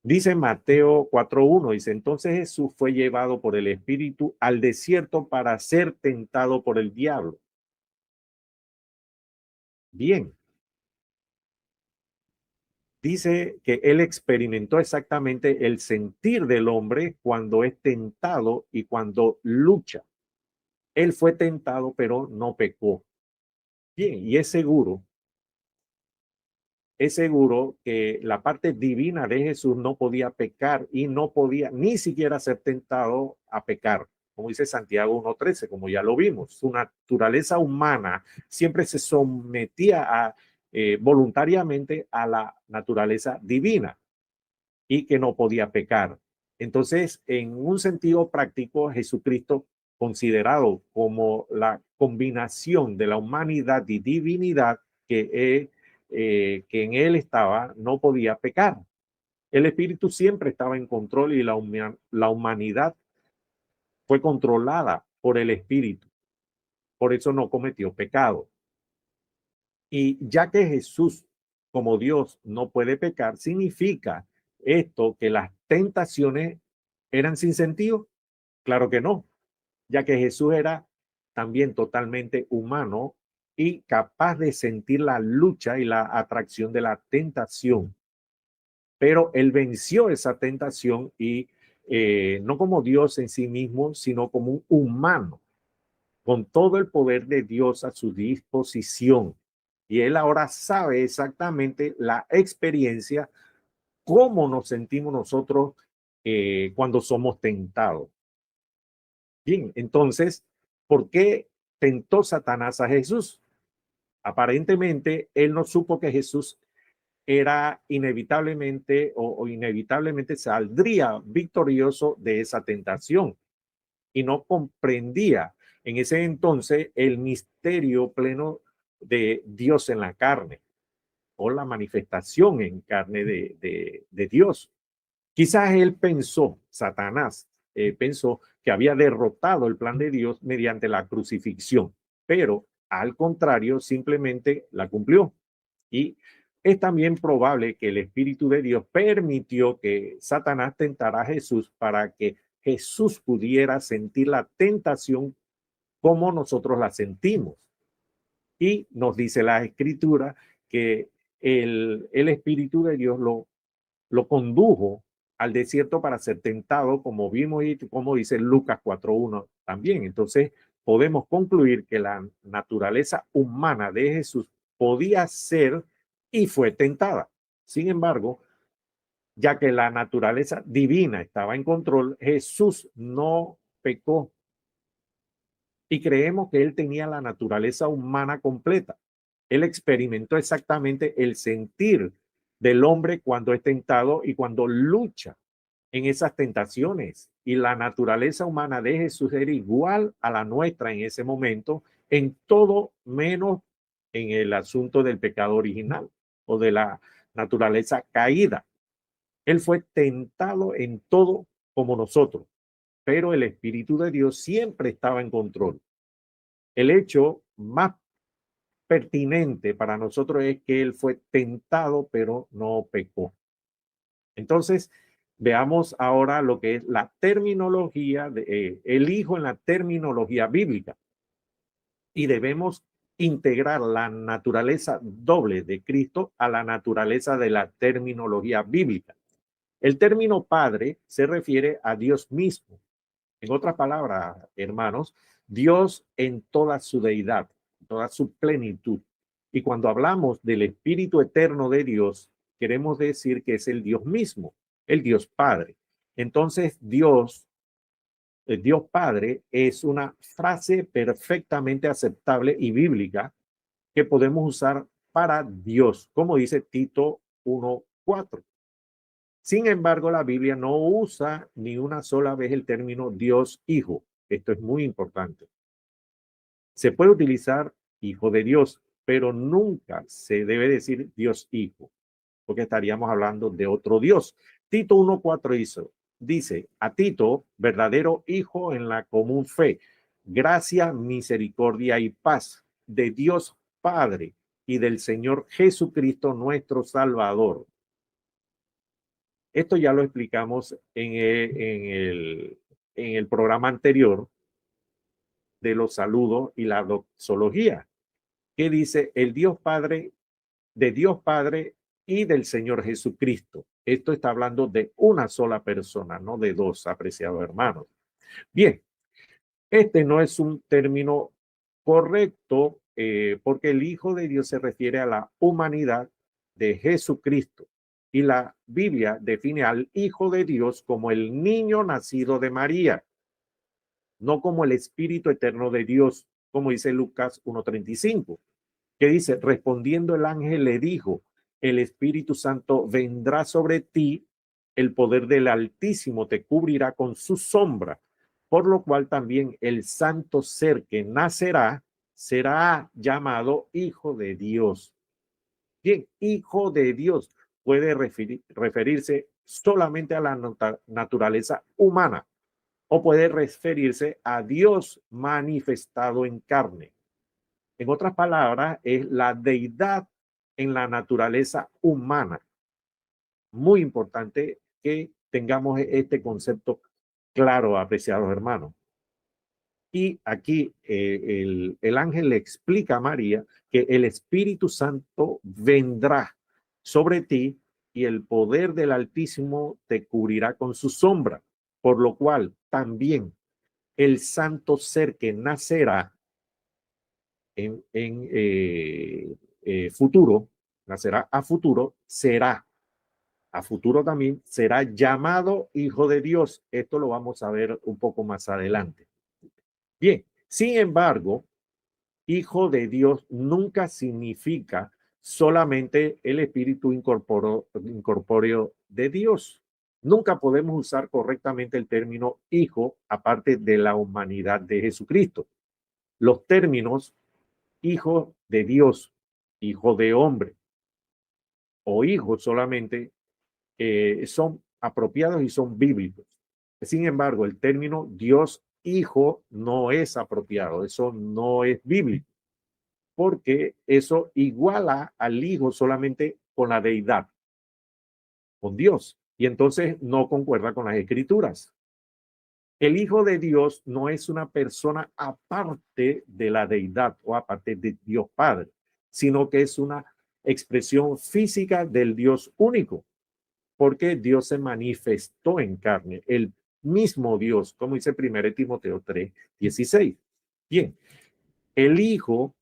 Dice Mateo 4:1, dice, entonces Jesús fue llevado por el Espíritu al desierto para ser tentado por el diablo. Bien. Dice que él experimentó exactamente el sentir del hombre cuando es tentado y cuando lucha. Él fue tentado, pero no pecó. Bien, y es seguro que la parte divina de Jesús no podía pecar y no podía ni siquiera ser tentado a pecar, como dice Santiago 1:13, como ya lo vimos. Su naturaleza humana siempre se sometía voluntariamente a la naturaleza divina y que no podía pecar. Entonces, en un sentido práctico, Jesucristo, considerado como la combinación de la humanidad y divinidad que en él estaba, no podía pecar. El espíritu siempre estaba en control y la humanidad fue controlada por el espíritu. Por eso no cometió pecado. Y ya que Jesús, como Dios, no puede pecar, significa esto que las tentaciones eran sin sentido. Claro que no, ya que Jesús era también totalmente humano y capaz de sentir la lucha y la atracción de la tentación. Pero él venció esa tentación y no como Dios en sí mismo, sino como un humano, con todo el poder de Dios a su disposición. Y él ahora sabe exactamente la experiencia, cómo nos sentimos nosotros cuando somos tentados. Bien, entonces, ¿por qué tentó Satanás a Jesús? Aparentemente, él no supo que Jesús era inevitablemente o inevitablemente saldría victorioso de esa tentación, y no comprendía en ese entonces el misterio pleno de Dios en la carne, o la manifestación en carne de Dios. Quizás él pensó, Satanás pensó que había derrotado el plan de Dios mediante la crucifixión, pero al contrario, simplemente la cumplió. Y es también probable que el Espíritu de Dios permitió que Satanás tentara a Jesús para que Jesús pudiera sentir la tentación como nosotros la sentimos. Y nos dice la Escritura que el Espíritu de Dios lo condujo al desierto para ser tentado, como vimos y como dice Lucas 4:1 también. Entonces, podemos concluir que la naturaleza humana de Jesús podía ser y fue tentada. Sin embargo, ya que la naturaleza divina estaba en control, Jesús no pecó y creemos que él tenía la naturaleza humana completa. Él experimentó exactamente el sentir del hombre cuando es tentado y cuando lucha en esas tentaciones. Y la naturaleza humana de Jesús era igual a la nuestra en ese momento, en todo menos en el asunto del pecado original o de la naturaleza caída. Él fue tentado en todo como nosotros, pero el Espíritu de Dios siempre estaba en control. El hecho más pertinente para nosotros es que él fue tentado, pero no pecó. Entonces, veamos ahora lo que es la terminología, el Hijo en la terminología bíblica. y debemos integrar la naturaleza doble de Cristo a la naturaleza de la terminología bíblica. El término Padre se refiere a Dios mismo. En otras palabras, hermanos, Dios en toda su deidad, toda su plenitud. Y cuando hablamos del Espíritu eterno de Dios, queremos decir que es el Dios mismo, el Dios Padre. Entonces, Dios Padre es una frase perfectamente aceptable y bíblica que podemos usar para Dios, como dice Tito 1:4. Sin embargo, la Biblia no usa ni una sola vez el término Dios Hijo. Esto es muy importante. Se puede utilizar Hijo de Dios, pero nunca se debe decir Dios Hijo, porque estaríamos hablando de otro Dios. Tito 1:4 dice, a Tito, verdadero hijo en la común fe, gracia, misericordia y paz de Dios Padre y del Señor Jesucristo nuestro Salvador. Esto ya lo explicamos en el programa anterior de los saludos y la doxología, que dice el Dios Padre, de Dios Padre y del Señor Jesucristo. Esto está hablando de una sola persona, no de dos, apreciados hermanos. Bien, este no es un término correcto porque el Hijo de Dios se refiere a la humanidad de Jesucristo. Y la Biblia define al Hijo de Dios como el niño nacido de María, no como el Espíritu eterno de Dios, como dice Lucas 1:35, que dice, respondiendo el ángel le dijo, el Espíritu Santo vendrá sobre ti, el poder del Altísimo te cubrirá con su sombra, por lo cual también el santo ser que nacerá será llamado Hijo de Dios. Bien, Hijo de Dios puede referirse solamente a la naturaleza humana o puede referirse a Dios manifestado en carne. En otras palabras, es la deidad en la naturaleza humana. Muy importante que tengamos este concepto claro, apreciados hermanos. Y aquí el ángel le explica a María que el Espíritu Santo vendrá sobre ti y el poder del Altísimo te cubrirá con su sombra, por lo cual también el santo ser que nacerá en futuro, nacerá a futuro, será a futuro también, será llamado Hijo de Dios. Esto lo vamos a ver un poco más adelante. Bien, sin embargo, Hijo de Dios nunca significa solamente el espíritu incorpóreo de Dios. Nunca podemos usar correctamente el término hijo aparte de la humanidad de Jesucristo. Los términos hijo de Dios, hijo de hombre o hijo solamente son apropiados y son bíblicos. Sin embargo, el término Dios hijo no es apropiado, eso no es bíblico, porque eso iguala al hijo solamente con la deidad, con Dios, y entonces no concuerda con las escrituras. El Hijo de Dios no es una persona aparte de la deidad o aparte de Dios Padre, sino que es una expresión física del Dios único, porque Dios se manifestó en carne, el mismo Dios, como dice 1 Timoteo 3:16. Bien, el Hijo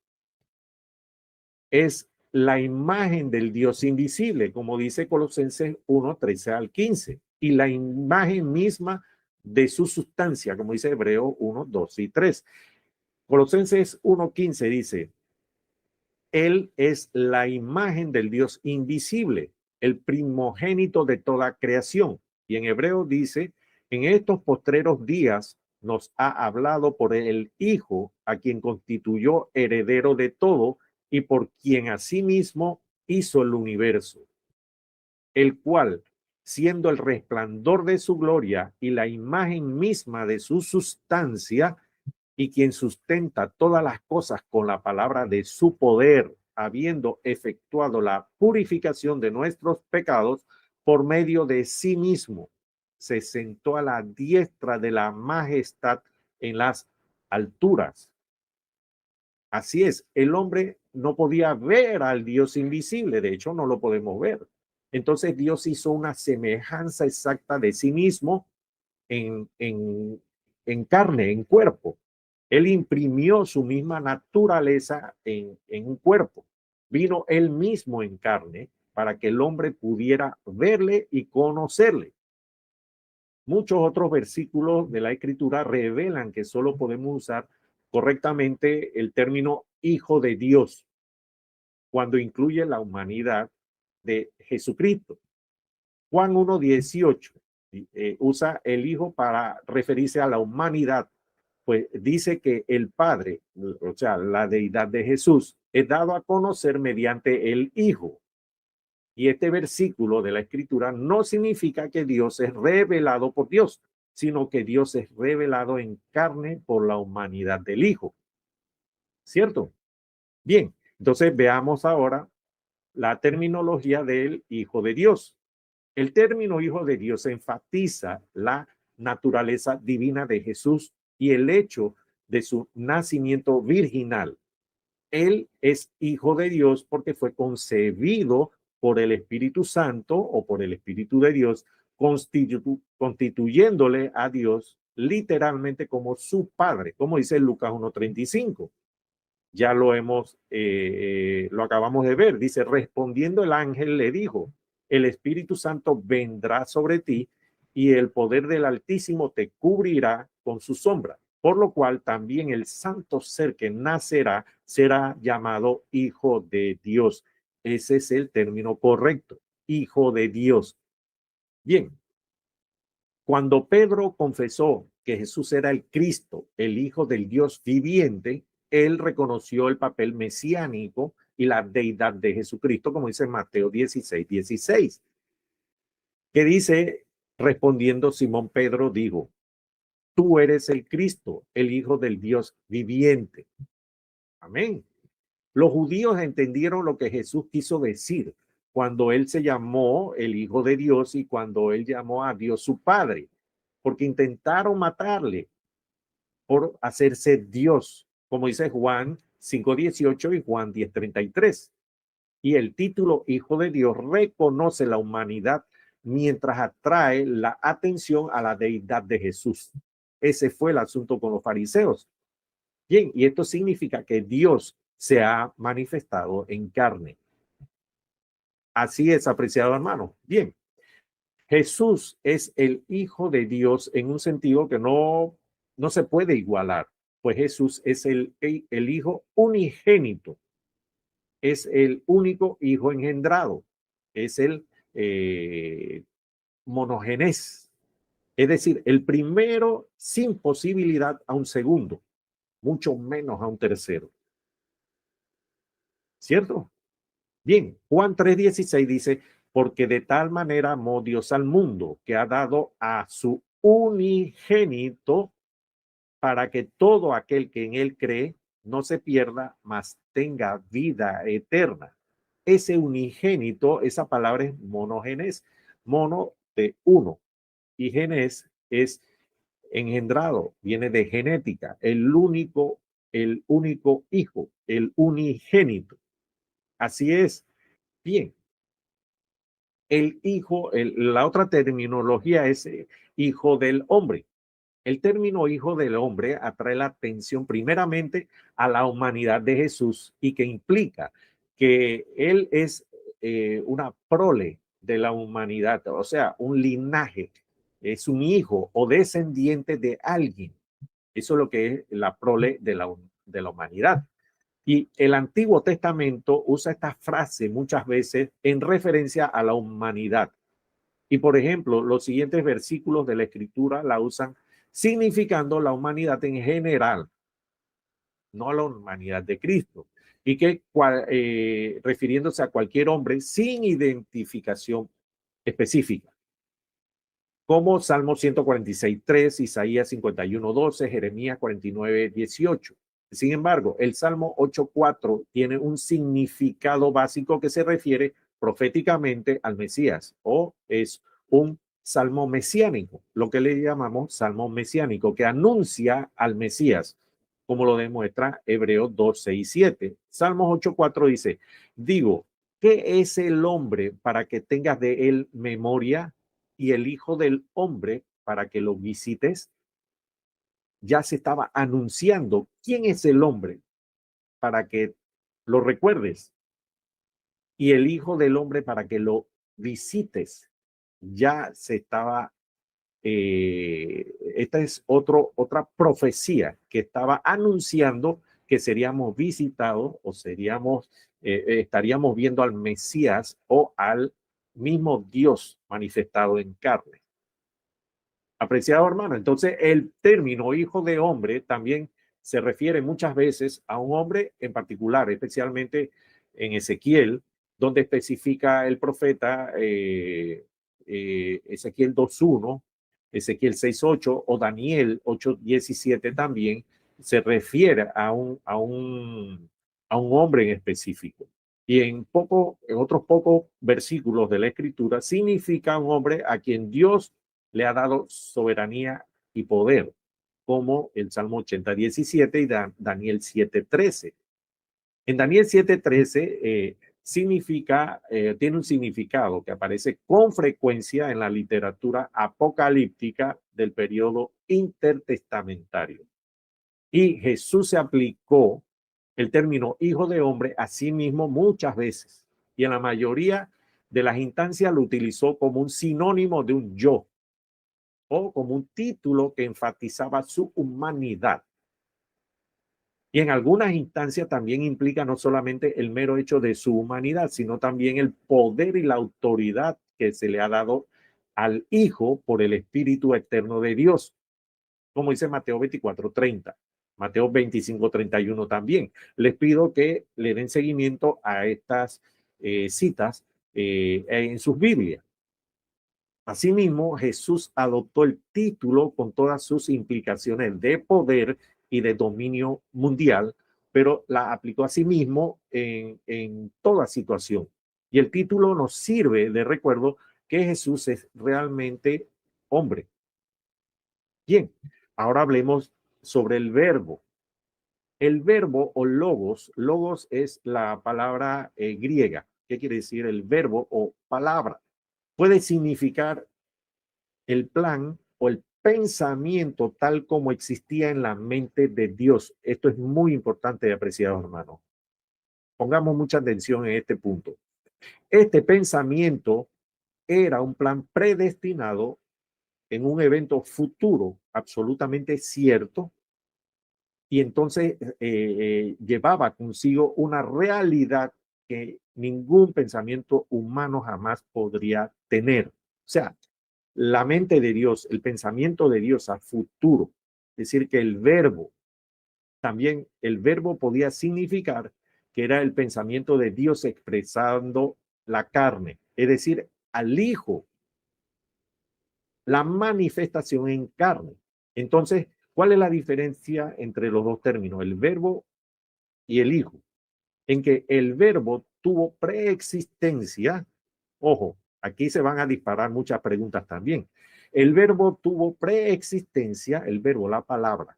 es la imagen del Dios invisible, como dice Colosenses 1:13-15, y la imagen misma de su sustancia, como dice Hebreo 1:2-3. Colosenses 1:15 dice, Él es la imagen del Dios invisible, el primogénito de toda creación. Y en Hebreo dice, en estos postreros días nos ha hablado por el Hijo, a quien constituyó heredero de todo y por quien asimismo hizo el universo, el cual, siendo el resplandor de su gloria y la imagen misma de su sustancia, y quien sustenta todas las cosas con la palabra de su poder, habiendo efectuado la purificación de nuestros pecados por medio de sí mismo, se sentó a la diestra de la majestad en las alturas. Así es, el hombre no podía ver al Dios invisible, de hecho no lo podemos ver. Entonces Dios hizo una semejanza exacta de sí mismo en, en, en carne, en cuerpo. Él imprimió su misma naturaleza en un cuerpo. Vino él mismo en carne para que el hombre pudiera verle y conocerle. Muchos otros versículos de la Escritura revelan que solo podemos usar correctamente el término hijo de Dios cuando incluye la humanidad de Jesucristo. Juan 1:18 usa el hijo para referirse a la humanidad, pues dice que el Padre, o sea, la deidad de Jesús, es dado a conocer mediante el hijo. Y este versículo de la Escritura no significa que Dios es revelado por Dios, sino que Dios es revelado en carne por la humanidad del Hijo. ¿Cierto? Bien, entonces veamos ahora la terminología del Hijo de Dios. El término Hijo de Dios enfatiza la naturaleza divina de Jesús y el hecho de su nacimiento virginal. Él es Hijo de Dios porque fue concebido por el Espíritu Santo o por el Espíritu de Dios, constituyéndole a Dios literalmente como su Padre, como dice Lucas 1:35. Ya lo acabamos de ver. Dice, respondiendo el ángel le dijo, el Espíritu Santo vendrá sobre ti y el poder del Altísimo te cubrirá con su sombra, por lo cual también el santo ser que nacerá será llamado Hijo de Dios. Ese es el término correcto, Hijo de Dios. Bien, cuando Pedro confesó que Jesús era el Cristo, el Hijo del Dios viviente, él reconoció el papel mesiánico y la deidad de Jesucristo, como dice Mateo 16:16, que dice, respondiendo Simón Pedro, dijo, tú eres el Cristo, el Hijo del Dios viviente. Amén. Los judíos entendieron lo que Jesús quiso decir cuando él se llamó el Hijo de Dios y cuando él llamó a Dios su Padre, porque intentaron matarle por hacerse Dios, como dice Juan 5:18 y Juan 10:33. Y el título Hijo de Dios reconoce la humanidad mientras atrae la atención a la deidad de Jesús. Ese fue el asunto con los fariseos. Bien, y esto significa que Dios se ha manifestado en carne. Así es, apreciado hermano. Bien, Jesús es el Hijo de Dios en un sentido que no se puede igualar, pues Jesús es el Hijo unigénito, es el único Hijo engendrado, es el monogenés, es decir, el primero sin posibilidad a un segundo, mucho menos a un tercero. ¿Cierto? Bien, Juan 3:16 dice, porque de tal manera amó Dios al mundo que ha dado a su unigénito para que todo aquel que en él cree no se pierda, mas tenga vida eterna. Ese unigénito, esa palabra es monogenes, mono de uno, y genes es engendrado, viene de genética, el único hijo, el unigénito. Así es. Bien, el hijo, la otra terminología es hijo del hombre. El término hijo del hombre atrae la atención primeramente a la humanidad de Jesús y que implica que él es una prole de la humanidad, o sea, un linaje, es un hijo o descendiente de alguien. Eso es lo que es la prole de la humanidad. Y el Antiguo Testamento usa esta frase muchas veces en referencia a la humanidad. Y por ejemplo, los siguientes versículos de la Escritura la usan significando la humanidad en general, no a la humanidad de Cristo. Y que refiriéndose a cualquier hombre sin identificación específica. Como Salmo 146:3, Isaías 51:12, Jeremías 49:18. Sin embargo, el Salmo 8:4 tiene un significado básico que se refiere proféticamente al Mesías, o es un salmo mesiánico, lo que le llamamos salmo mesiánico, que anuncia al Mesías. como lo demuestra Hebreos 2, 6 y 7. Salmos 8, 4 dice, digo, ¿qué es el hombre para que tengas de él memoria y el hijo del hombre para que lo visites? Ya se estaba anunciando quién es el hombre para que lo recuerdes y el hijo del hombre para que lo visites. Ya se estaba, esta es otra profecía que estaba anunciando que seríamos visitados o estaríamos viendo al Mesías o al mismo Dios manifestado en carne. Apreciado hermano, entonces el término hijo de hombre también se refiere muchas veces a un hombre en particular, especialmente en Ezequiel, donde especifica el profeta Ezequiel 2.1, Ezequiel 6.8 o Daniel 8.17 también se refiere a un hombre en específico. Y en otros pocos versículos de la Escritura significa un hombre a quien Dios le ha dado soberanía y poder, como el Salmo 80:17 y Daniel 7:13. En Daniel 7:13 tiene un significado que aparece con frecuencia en la literatura apocalíptica del periodo intertestamentario. Y Jesús se aplicó el término hijo de hombre a sí mismo muchas veces. Y en la mayoría de las instancias lo utilizó como un sinónimo de un yo o como un título que enfatizaba su humanidad. Y en algunas instancias también implica no solamente el mero hecho de su humanidad, sino también el poder y la autoridad que se le ha dado al Hijo por el Espíritu eterno de Dios, como dice Mateo 24:30, Mateo 25:31 también. Les pido que le den seguimiento a estas citas en sus Biblias. Asimismo, Jesús adoptó el título con todas sus implicaciones de poder y de dominio mundial, pero la aplicó a sí mismo en toda situación. Y el título nos sirve de recuerdo que Jesús es realmente hombre. Bien, ahora hablemos sobre el verbo. El verbo o logos es la palabra griega. ¿Qué quiere decir el verbo o palabra? Puede significar el plan o el pensamiento tal como existía en la mente de Dios. Esto es muy importante, apreciados hermanos. Pongamos mucha atención en este punto. Este pensamiento era un plan predestinado en un evento futuro absolutamente cierto y entonces llevaba consigo una realidad que ningún pensamiento humano jamás podría tener. O sea, la mente de Dios, el pensamiento de Dios a futuro. Es decir, que también el verbo podía significar que era el pensamiento de Dios expresando la carne, es decir, al Hijo, la manifestación en carne. Entonces, ¿cuál es la diferencia entre los dos términos, el verbo y el Hijo? En que el verbo tuvo preexistencia. Ojo, aquí se van a disparar muchas preguntas también. El verbo tuvo preexistencia, el verbo, la palabra,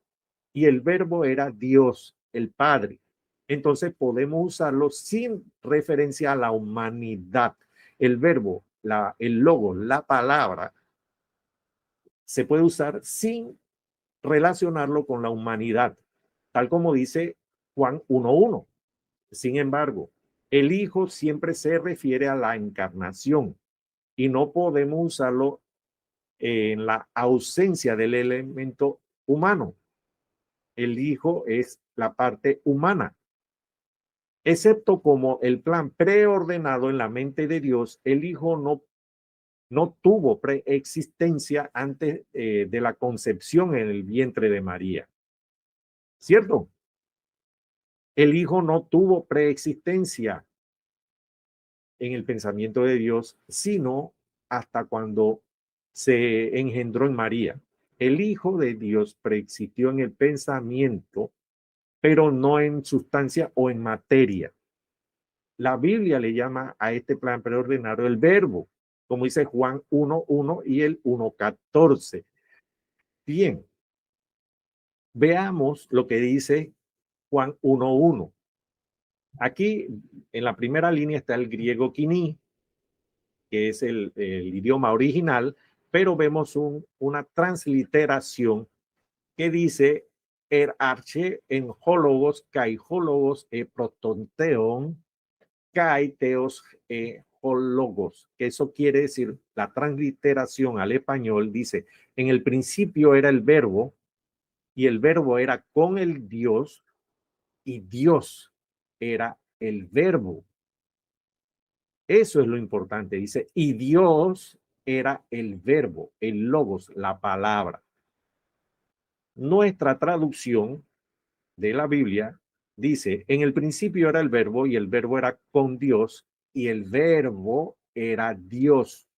y el verbo era Dios, el Padre. Entonces podemos usarlo sin referencia a la humanidad. El verbo, el logo, la palabra, se puede usar sin relacionarlo con la humanidad, tal como dice Juan 1:1. Sin embargo, el Hijo siempre se refiere a la encarnación y no podemos usarlo en la ausencia del elemento humano. El Hijo es la parte humana. Excepto como el plan preordenado en la mente de Dios, el Hijo no tuvo preexistencia antes de la concepción en el vientre de María. ¿Cierto? El Hijo no tuvo preexistencia en el pensamiento de Dios, sino hasta cuando se engendró en María. El Hijo de Dios preexistió en el pensamiento, pero no en sustancia o en materia. La Biblia le llama a este plan preordenado el verbo, como dice Juan 1:1 y el 1:14. Bien, veamos lo que dice Juan 1:1. Aquí en la primera línea está el griego kiní, que es el idioma original, pero vemos una transliteración que dice er arche en hólogos, kai hólogos e protonteon, kai teos e hólogos, que eso quiere decir, la transliteración al español dice, en el principio era el verbo, y el verbo era con el Dios, y Dios era el verbo. Eso es lo importante, dice, y Dios era el verbo, el logos, la palabra. Nuestra traducción de la Biblia dice, en el principio era el verbo y el verbo era con Dios y el verbo era Dios.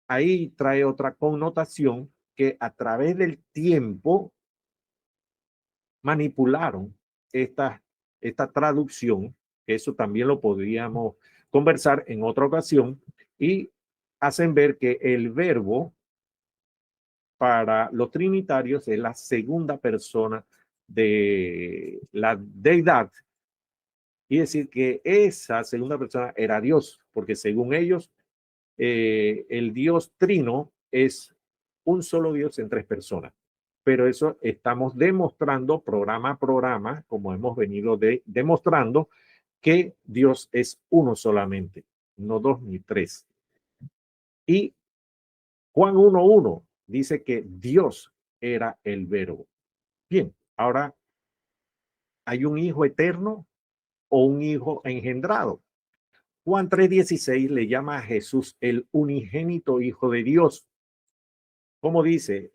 Ahí trae otra connotación que a través del tiempo manipularon esta traducción, que eso también lo podríamos conversar en otra ocasión, y hacen ver que el verbo para los trinitarios es la segunda persona de la deidad, y decir que esa segunda persona era Dios, porque según ellos, el Dios trino es un solo Dios en tres personas. Pero eso estamos demostrando programa a programa, como hemos venido demostrando, que Dios es uno solamente, no dos ni tres. Y Juan 1:1 dice que Dios era el verbo. Bien, ahora, ¿hay un hijo eterno o un hijo engendrado? Juan 3:16 le llama a Jesús el unigénito Hijo de Dios. Como dice,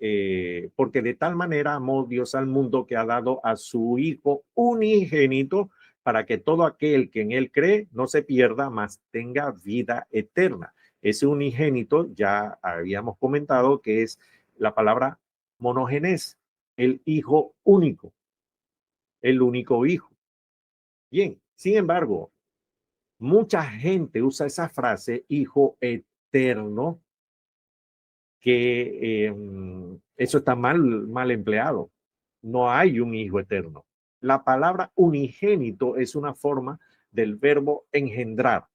porque de tal manera amó Dios al mundo que ha dado a su Hijo unigénito para que todo aquel que en él cree no se pierda, mas tenga vida eterna. Ese unigénito ya habíamos comentado que es la palabra monogenes, el hijo único, el único hijo. Bien, sin embargo, mucha gente usa esa frase hijo eterno, que eso está mal empleado. No hay un hijo eterno. La palabra unigénito es una forma del verbo engendrar,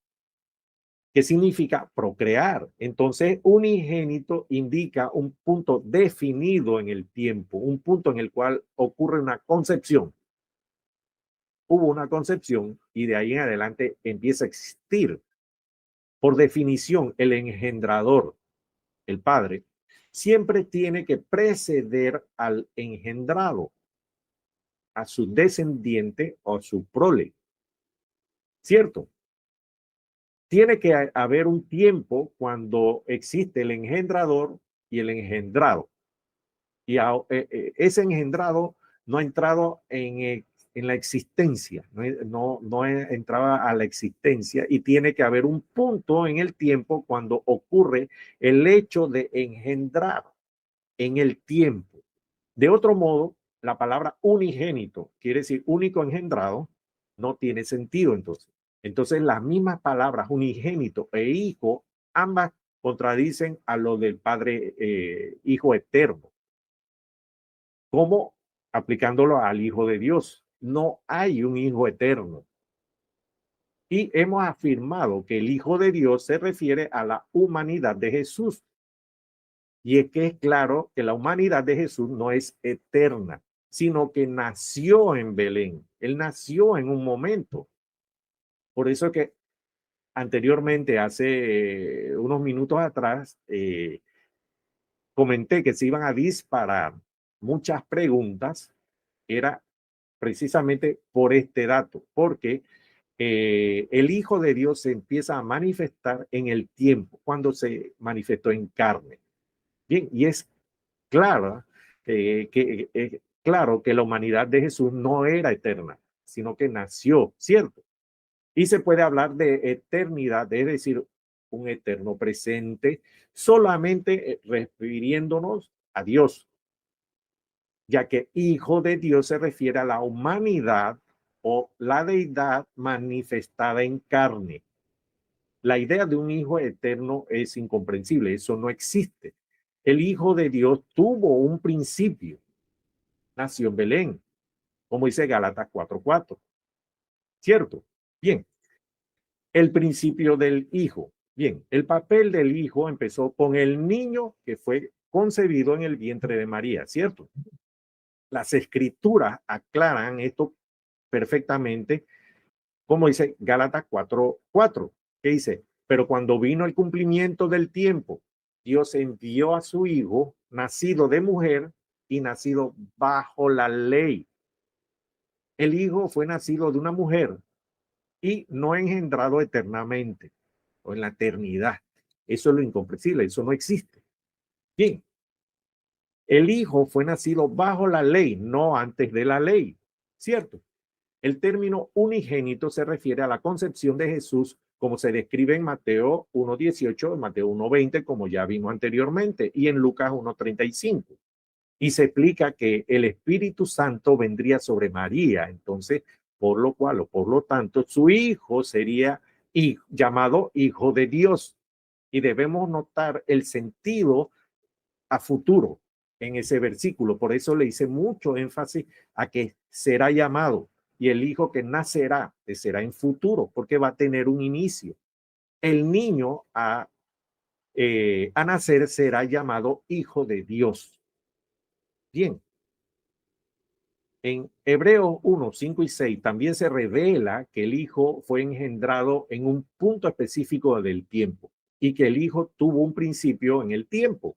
que significa procrear. Entonces, unigénito indica un punto definido en el tiempo, un punto en el cual ocurre una concepción. Hubo una concepción y de ahí en adelante empieza a existir. Por definición, el engendrador, el padre, siempre tiene que preceder al engendrado, a su descendiente o a su prole. ¿Cierto? Tiene que haber un tiempo cuando existe el engendrador y el engendrado. Y ese engendrado no ha entrado en la existencia, no entraba a la existencia, y tiene que haber un punto en el tiempo cuando ocurre el hecho de engendrar en el tiempo. De otro modo, la palabra unigénito, quiere decir único engendrado, no tiene sentido entonces. Entonces, las mismas palabras unigénito e hijo, ambas contradicen a lo del Padre Hijo eterno, como aplicándolo al Hijo de Dios. No hay un Hijo eterno. Y hemos afirmado que el Hijo de Dios se refiere a la humanidad de Jesús. Y es que es claro que la humanidad de Jesús no es eterna, sino que nació en Belén. Él nació en un momento. Por eso que anteriormente, hace unos minutos atrás, comenté que se iban a disparar muchas preguntas. Era precisamente por este dato, porque el Hijo de Dios se empieza a manifestar en el tiempo, cuando se manifestó en carne. Bien, y es claro claro que la humanidad de Jesús no era eterna, sino que nació, ¿cierto? Y se puede hablar de eternidad, es decir, un eterno presente, solamente refiriéndonos a Dios, ya que Hijo de Dios se refiere a la humanidad o la deidad manifestada en carne. La idea de un hijo eterno es incomprensible, eso no existe. El Hijo de Dios tuvo un principio, nació en Belén, como dice Gálatas 4:4. ¿Cierto? Bien, el principio del hijo. Bien, el papel del hijo empezó con el niño que fue concebido en el vientre de María, ¿cierto? Las escrituras aclaran esto perfectamente, como dice Gálatas 4:4, que dice, pero cuando vino el cumplimiento del tiempo, Dios envió a su hijo, nacido de mujer y nacido bajo la ley. El hijo fue nacido de una mujer y no engendrado eternamente o en la eternidad. Eso es lo incomprensible, eso no existe. Bien, el hijo fue nacido bajo la ley, no antes de la ley, ¿cierto? El término unigénito se refiere a la concepción de Jesús como se describe en Mateo 1:18, en Mateo 1:20, como ya vimos anteriormente, y en Lucas 1:35. Y se explica que el Espíritu Santo vendría sobre María, entonces, por lo cual o por lo tanto, su hijo sería llamado Hijo de Dios. Y debemos notar el sentido a futuro en ese versículo. Por eso le hice mucho énfasis a que será llamado y el hijo que nacerá será en futuro porque va a tener un inicio. El niño a nacer será llamado Hijo de Dios. Bien, en Hebreos 1:5 y 6 también se revela que el Hijo fue engendrado en un punto específico del tiempo y que el Hijo tuvo un principio en el tiempo.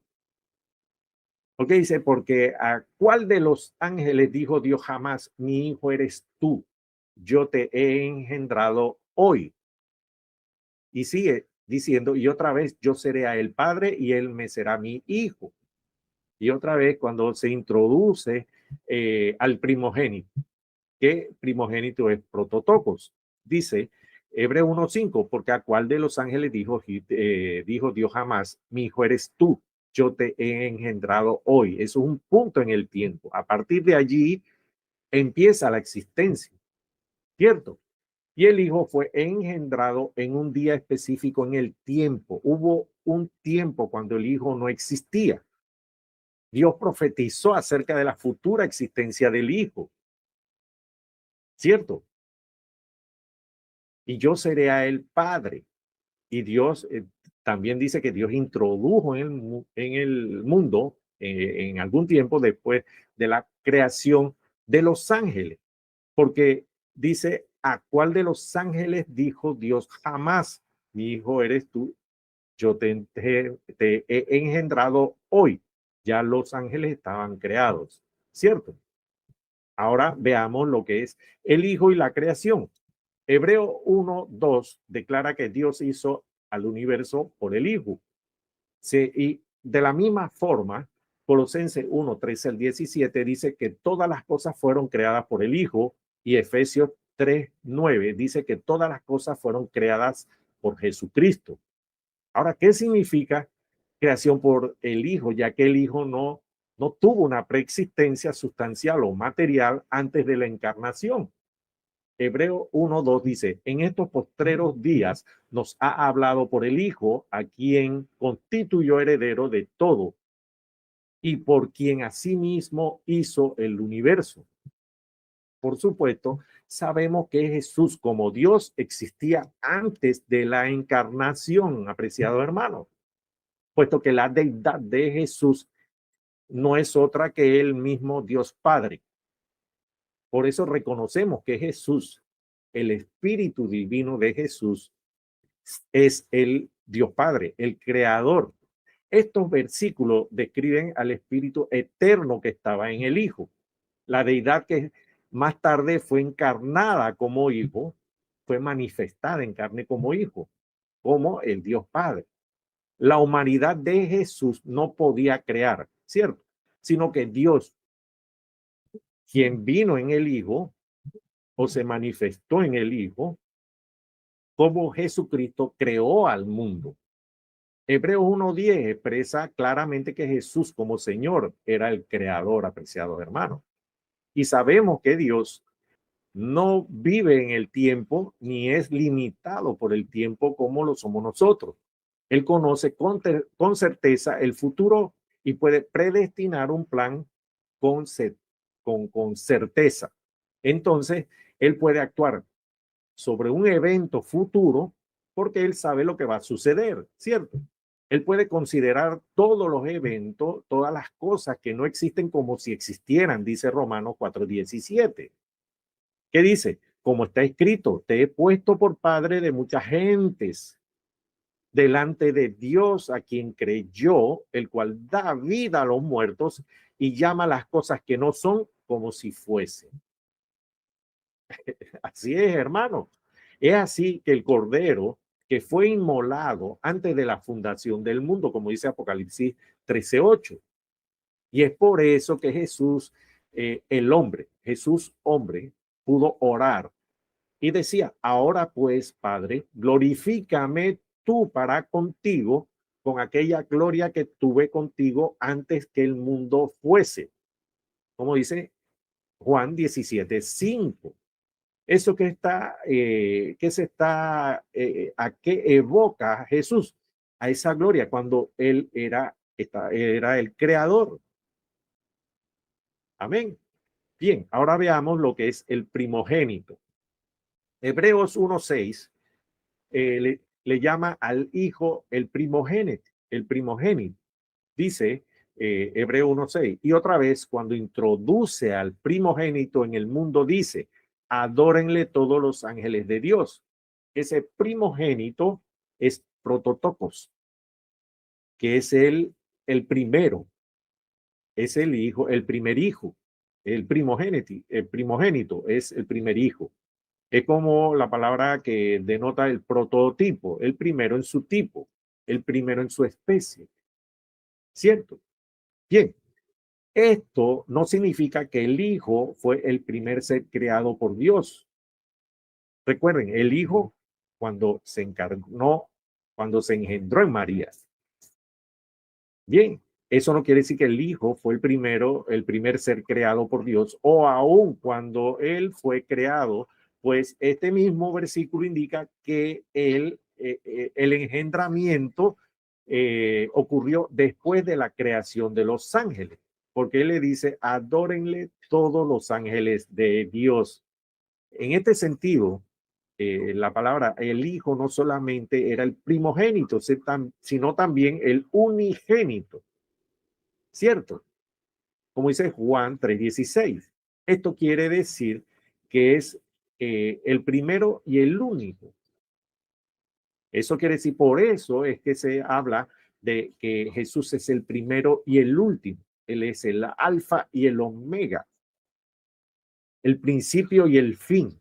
¿Ok? Dice, porque a cuál de los ángeles dijo Dios jamás, mi hijo eres tú, yo te he engendrado hoy. Y sigue diciendo, y otra vez yo seré a él padre y él me será mi hijo. Y otra vez cuando se introduce al primogénito, que primogénito es prototocos, dice Hebreo 1:5, porque a cuál de los ángeles dijo Dios jamás, mi hijo eres tú, yo te he engendrado hoy. Eso es un punto en el tiempo. A partir de allí empieza la existencia, ¿cierto? Y el hijo fue engendrado en un día específico en el tiempo. Hubo un tiempo cuando el hijo no existía. Dios profetizó acerca de la futura existencia del hijo, ¿cierto? Y yo seré a él padre. Y Dios también dice que Dios introdujo en el mundo en algún tiempo después de la creación de los ángeles, porque dice, ¿a cuál de los ángeles dijo Dios jamás? Mi hijo eres tú, yo te he engendrado hoy. Ya los ángeles estaban creados, ¿cierto? Ahora veamos lo que es el hijo y la creación. Hebreo 1:2 declara que Dios hizo al universo por el Hijo. Y de la misma forma, Colosenses 1:13 al 17 dice que todas las cosas fueron creadas por el Hijo y Efesios 3:9 dice que todas las cosas fueron creadas por Jesucristo. Ahora, ¿qué significa creación por el Hijo? Ya que el Hijo no tuvo una preexistencia sustancial o material antes de la encarnación. Hebreo 1:2 dice, en estos postreros días nos ha hablado por el Hijo, a quien constituyó heredero de todo y por quien asimismo hizo el universo. Por supuesto, sabemos que Jesús como Dios existía antes de la encarnación, apreciado hermano, puesto que la deidad de Jesús no es otra que el mismo Dios Padre. Por eso reconocemos que Jesús, el Espíritu Divino de Jesús, es el Dios Padre, el Creador. Estos versículos describen al Espíritu eterno que estaba en el Hijo. La deidad que más tarde fue encarnada como Hijo, fue manifestada en carne como Hijo, como el Dios Padre. La humanidad de Jesús no podía crear, ¿cierto? Sino que Dios, quien vino en el Hijo, o se manifestó en el Hijo, como Jesucristo creó al mundo. Hebreos 1:10 expresa claramente que Jesús como Señor era el creador, apreciados hermanos. Y sabemos que Dios no vive en el tiempo ni es limitado por el tiempo como lo somos nosotros. Él conoce con certeza el futuro y puede predestinar un plan con certeza. Entonces, él puede actuar sobre un evento futuro porque él sabe lo que va a suceder, ¿cierto? Él puede considerar todos los eventos, todas las cosas que no existen como si existieran, dice Romanos 4:17. ¿Qué dice? Como está escrito, te he puesto por padre de muchas gentes delante de Dios a quien creyó, el cual da vida a los muertos y llama las cosas que no son como si fuesen. Así es, hermano. Es así que el Cordero que fue inmolado antes de la fundación del mundo, como dice Apocalipsis 13:8. Y es por eso que Jesús, el hombre, Jesús hombre, pudo orar y decía, ahora pues, Padre, glorifícame tú para contigo con aquella gloria que tuve contigo antes que el mundo fuese. Como dice Juan 17:5. Eso que está, a qué evoca Jesús, a esa gloria cuando él era el creador. Amén. Bien, ahora veamos lo que es el primogénito. Hebreos 1:6 le llama al hijo el primogénito, el primogénito. Dice Hebreo 1:6. Y otra vez, cuando introduce al primogénito en el mundo, dice, adórenle todos los ángeles de Dios. Ese primogénito es prototocos, que es el primero, es el hijo, el primer hijo, el primogénito es el primer hijo. Es como la palabra que denota el prototipo, el primero en su tipo, el primero en su especie. ¿Cierto? Bien, esto no significa que el Hijo fue el primer ser creado por Dios. Recuerden, el Hijo cuando se encarnó, cuando se engendró en María. Bien, eso no quiere decir que el Hijo fue el primer ser creado por Dios, o aún cuando Él fue creado, pues este mismo versículo indica que el engendramiento ocurrió después de la creación de los ángeles, porque Él le dice, adórenle todos los ángeles de Dios. En este sentido, la palabra el Hijo no solamente era el primogénito, sino también el unigénito. ¿Cierto? Como dice Juan 3:16. Esto quiere decir que es el primero y el único. Eso quiere decir, por eso es que se habla de que Jesús es el primero y el último. Él es el alfa y el omega, el principio y el fin.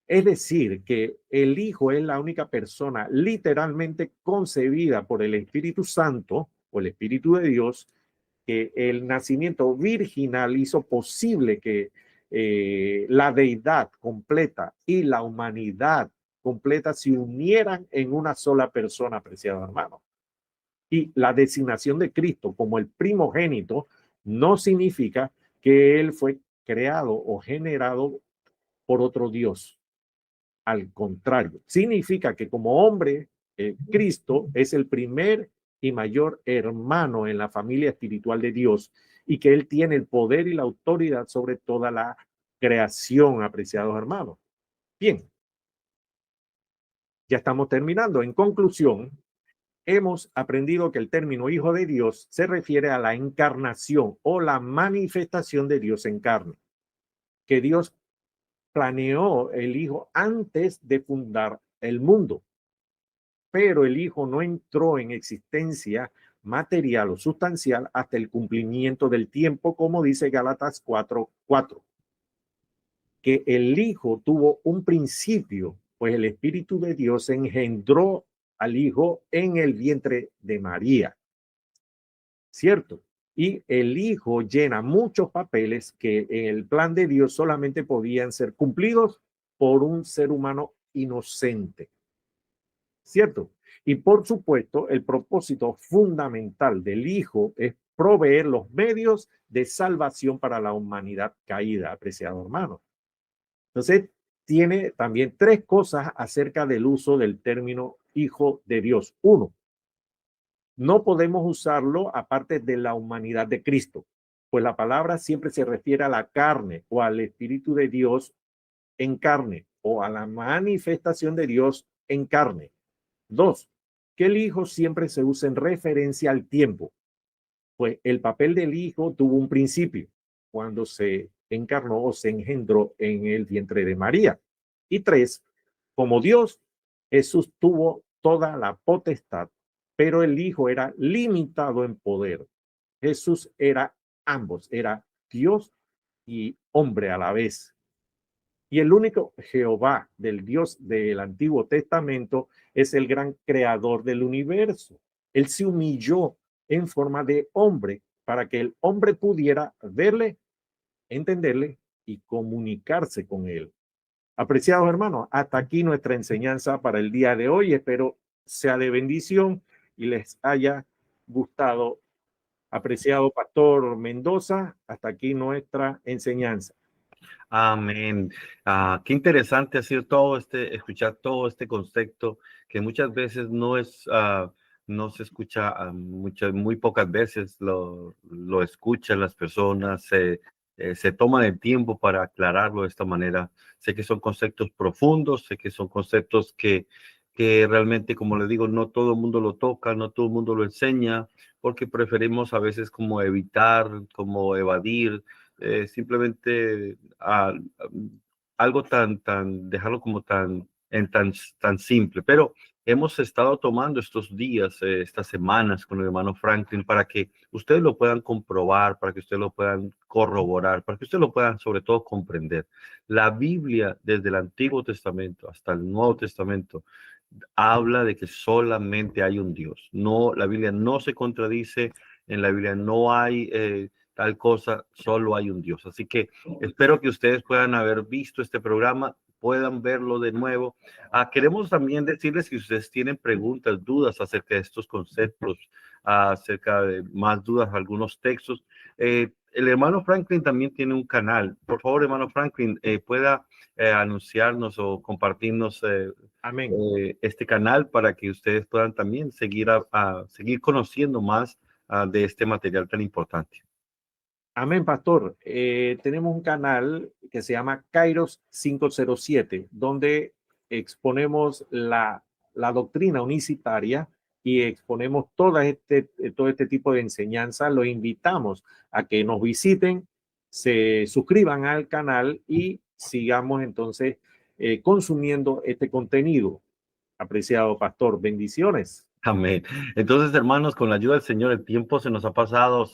Es decir, que el Hijo es la única persona literalmente concebida por el Espíritu Santo o el Espíritu de Dios, que el nacimiento virginal hizo posible que la deidad completa y la humanidad completa se unieran en una sola persona, apreciado hermano. Y la designación de Cristo como el primogénito no significa que él fue creado o generado por otro Dios. Al contrario, significa que como hombre, Cristo es el primer y mayor hermano en la familia espiritual de Dios y que Él tiene el poder y la autoridad sobre toda la creación, apreciados hermanos. Bien, ya estamos terminando. En conclusión, hemos aprendido que el término Hijo de Dios se refiere a la encarnación o la manifestación de Dios en carne, que Dios planeó el Hijo antes de fundar el mundo. Pero el Hijo no entró en existencia material o sustancial hasta el cumplimiento del tiempo, como dice Gálatas 4:4. Que el Hijo tuvo un principio, pues el Espíritu de Dios engendró al Hijo en el vientre de María. ¿Cierto? Y el Hijo llena muchos papeles que en el plan de Dios solamente podían ser cumplidos por un ser humano inocente. ¿Cierto? Y por supuesto, el propósito fundamental del Hijo es proveer los medios de salvación para la humanidad caída, apreciado hermano. Entonces, tiene también tres cosas acerca del uso del término Hijo de Dios. Uno, no podemos usarlo aparte de la humanidad de Cristo. pues la palabra siempre se refiere a la carne o al Espíritu de Dios en carne o a la manifestación de Dios en carne. 2, que el Hijo siempre se usa en referencia al tiempo, pues el papel del Hijo tuvo un principio cuando se encarnó o se engendró en el vientre de María. Y 3, como Dios, Jesús tuvo toda la potestad, pero el Hijo era limitado en poder. Jesús era ambos, era Dios y hombre a la vez. Y el único Jehová del Dios del Antiguo Testamento es el gran creador del universo. Él se humilló en forma de hombre para que el hombre pudiera verle, entenderle y comunicarse con él. Apreciados hermanos, hasta aquí nuestra enseñanza para el día de hoy. Espero sea de bendición y les haya gustado. Apreciado Pastor Mendoza, hasta aquí nuestra enseñanza. Amén. Qué interesante ha sido todo escuchar todo este concepto que muchas veces no se escucha, muy pocas veces lo escuchan las personas, se toman el tiempo para aclararlo de esta manera. Sé que son conceptos profundos, sé que son conceptos que realmente, como le digo, no todo el mundo lo toca, no todo el mundo lo enseña, porque preferimos a veces como evitar, como evadir, simplemente algo dejarlo como tan simple. Pero hemos estado tomando estos días, estas semanas con el hermano Franklin para que ustedes lo puedan comprobar, para que ustedes lo puedan corroborar, para que ustedes lo puedan sobre todo comprender. La Biblia, desde el Antiguo Testamento hasta el Nuevo Testamento, habla de que solamente hay un Dios. No, la Biblia no se contradice, en la Biblia no hay tal cosa, solo hay un Dios. Así que espero que ustedes puedan haber visto este programa, puedan verlo de nuevo. Queremos también decirles que ustedes tienen preguntas, dudas acerca de estos conceptos, acerca de más dudas, algunos textos. El hermano Franklin también tiene un canal. Por favor, hermano Franklin, pueda anunciarnos o compartirnos Amén. este canal para que ustedes puedan también seguir conociendo más de este material tan importante. Amén, pastor. Tenemos un canal que se llama Kairos 507, donde exponemos la doctrina unicitaria y exponemos todo este tipo de enseñanza. Los invitamos a que nos visiten, se suscriban al canal y sigamos entonces consumiendo este contenido. Apreciado pastor, bendiciones. Amén. Entonces, hermanos, con la ayuda del Señor, el tiempo se nos ha pasado.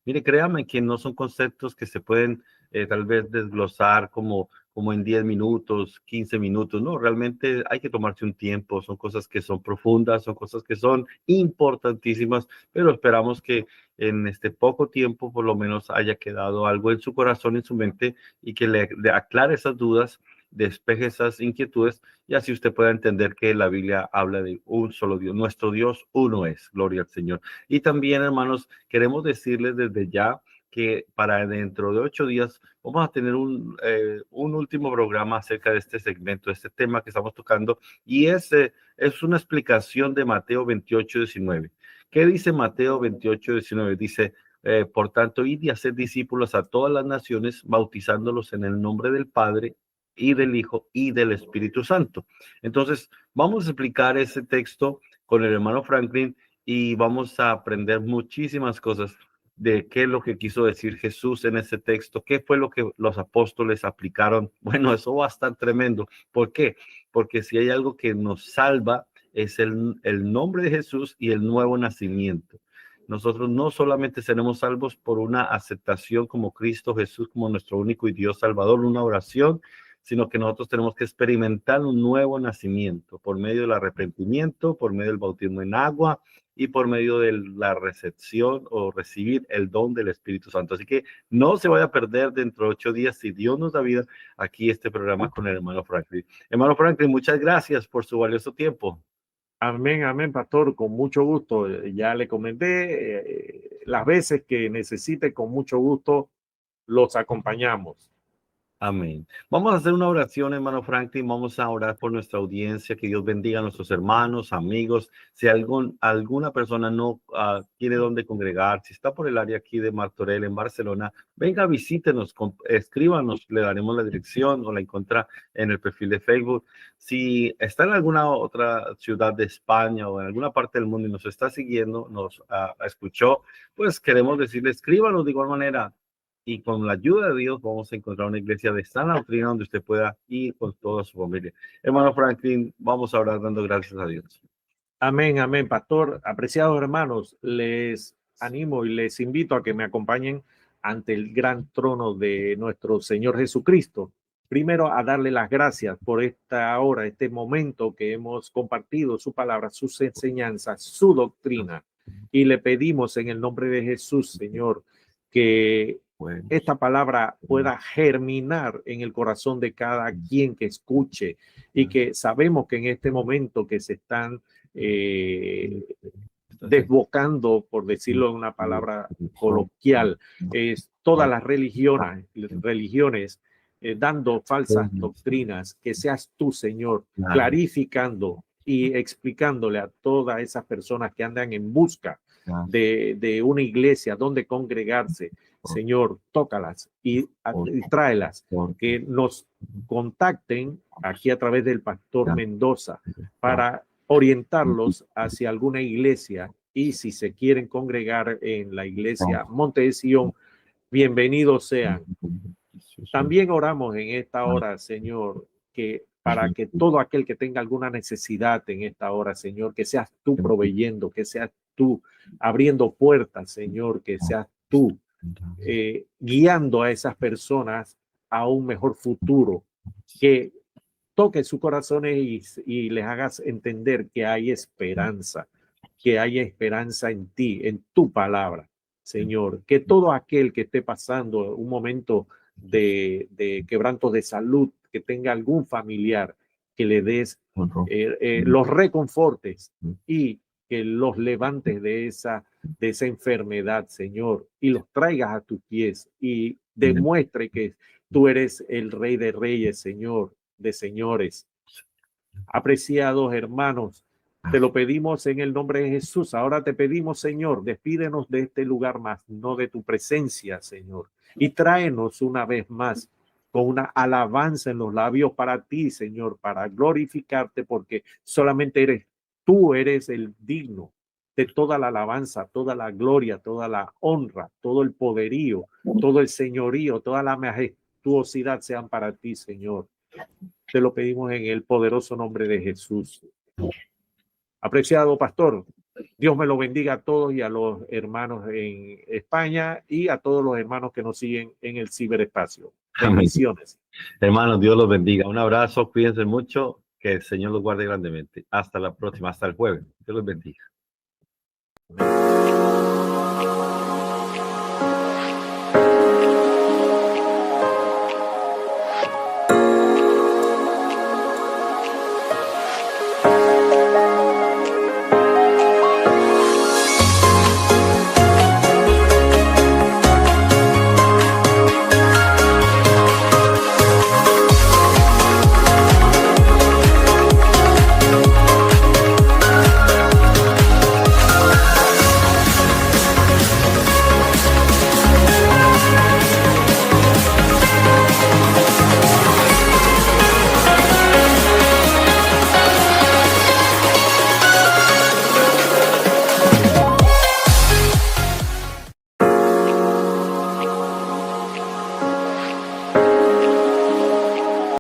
Mire, créanme que no son conceptos que se pueden tal vez desglosar como en 10 minutos, 15 minutos. No, realmente hay que tomarse un tiempo. Son cosas que son profundas, son cosas que son importantísimas, pero esperamos que en este poco tiempo por lo menos haya quedado algo en su corazón, en su mente, y que le aclare esas dudas, despeje esas inquietudes, y así usted pueda entender que la Biblia habla de un solo Dios. Nuestro Dios uno es, gloria al Señor. Y también, hermanos, queremos decirles desde ya que para dentro de 8 días vamos a tener un último programa acerca de este segmento, de este tema que estamos tocando, y es una explicación de Mateo 28:19. ¿Qué dice Mateo 28:19? Dice, por tanto, id y haced discípulos a todas las naciones, bautizándolos en el nombre del Padre y del Hijo y del Espíritu Santo. Entonces, vamos a explicar ese texto con el hermano Franklin y vamos a aprender muchísimas cosas de qué es lo que quiso decir Jesús en ese texto, qué fue lo que los apóstoles aplicaron. Bueno, eso va a estar tremendo. ¿Por qué? Porque si hay algo que nos salva es el nombre de Jesús y el nuevo nacimiento. Nosotros no solamente seremos salvos por una aceptación como Cristo Jesús como nuestro único y Dios Salvador, una oración, sino que nosotros tenemos que experimentar un nuevo nacimiento por medio del arrepentimiento, por medio del bautismo en agua y por medio de la recepción o recibir el don del Espíritu Santo. Así que no se vaya a perder dentro de 8 días, si Dios nos da vida, aquí este programa con el hermano Franklin. Hermano Franklin, muchas gracias por su valioso tiempo. Amén, amén, pastor, con mucho gusto. Ya le comenté las veces que necesite, con mucho gusto los acompañamos. Amén. Vamos a hacer una oración, hermano Franklin. Vamos a orar por nuestra audiencia. Que Dios bendiga a nuestros hermanos, amigos. Si alguna persona no tiene dónde congregar, si está por el área aquí de Martorell, en Barcelona, venga, visítenos, escríbanos, le daremos la dirección o la encuentra en el perfil de Facebook. Si está en alguna otra ciudad de España o en alguna parte del mundo y nos está siguiendo, nos escuchó, pues queremos decirle, escríbanos de igual manera. Y con la ayuda de Dios vamos a encontrar una iglesia de sana doctrina donde usted pueda ir con toda su familia. Hermano Franklin, vamos a orar dando gracias a Dios. Amén, amén, pastor. Apreciados hermanos, les animo y les invito a que me acompañen ante el gran trono de nuestro Señor Jesucristo. Primero, a darle las gracias por esta hora, este momento que hemos compartido su palabra, sus enseñanzas, su doctrina. Y le pedimos en el nombre de Jesús, Señor, que esta palabra pueda germinar en el corazón de cada quien que escuche, y que sabemos que en este momento que se están desbocando, por decirlo en una palabra coloquial, todas las religiones dando falsas doctrinas, que seas tú, Señor, clarificando y explicándole a todas esas personas que andan en busca de una iglesia donde congregarse. Señor, tócalas y tráelas, que nos contacten aquí a través del pastor Mendoza para orientarlos hacia alguna iglesia, y si se quieren congregar en la iglesia Monte de Sion, bienvenidos sean. También oramos en esta hora, Señor, que para que todo aquel que tenga alguna necesidad en esta hora, Señor, que seas tú proveyendo, que seas tú abriendo puertas, Señor, que seas tú guiando a esas personas a un mejor futuro, que toque sus corazones y les hagas entender que hay esperanza en ti, en tu palabra, Señor. Que todo aquel que esté pasando un momento de quebranto de salud, que tenga algún familiar, que le des los reconfortes y que los levantes de esa enfermedad, Señor, y los traigas a tus pies y demuestre que tú eres el Rey de Reyes, Señor, de señores. Apreciados hermanos, te lo pedimos en el nombre de Jesús. Ahora te pedimos, Señor, despídenos de este lugar más, no de tu presencia, Señor, y tráenos una vez más con una alabanza en los labios para ti, Señor, para glorificarte, porque solamente tú eres el digno de toda la alabanza, toda la gloria, toda la honra, todo el poderío, todo el señorío, toda la majestuosidad sean para ti, Señor. Te lo pedimos en el poderoso nombre de Jesús. Apreciado pastor, Dios me lo bendiga a todos y a los hermanos en España y a todos los hermanos que nos siguen en el ciberespacio. Bendiciones. Hermanos, Dios los bendiga. Un abrazo, cuídense mucho, que el Señor los guarde grandemente. Hasta la próxima, hasta el jueves. Dios los bendiga.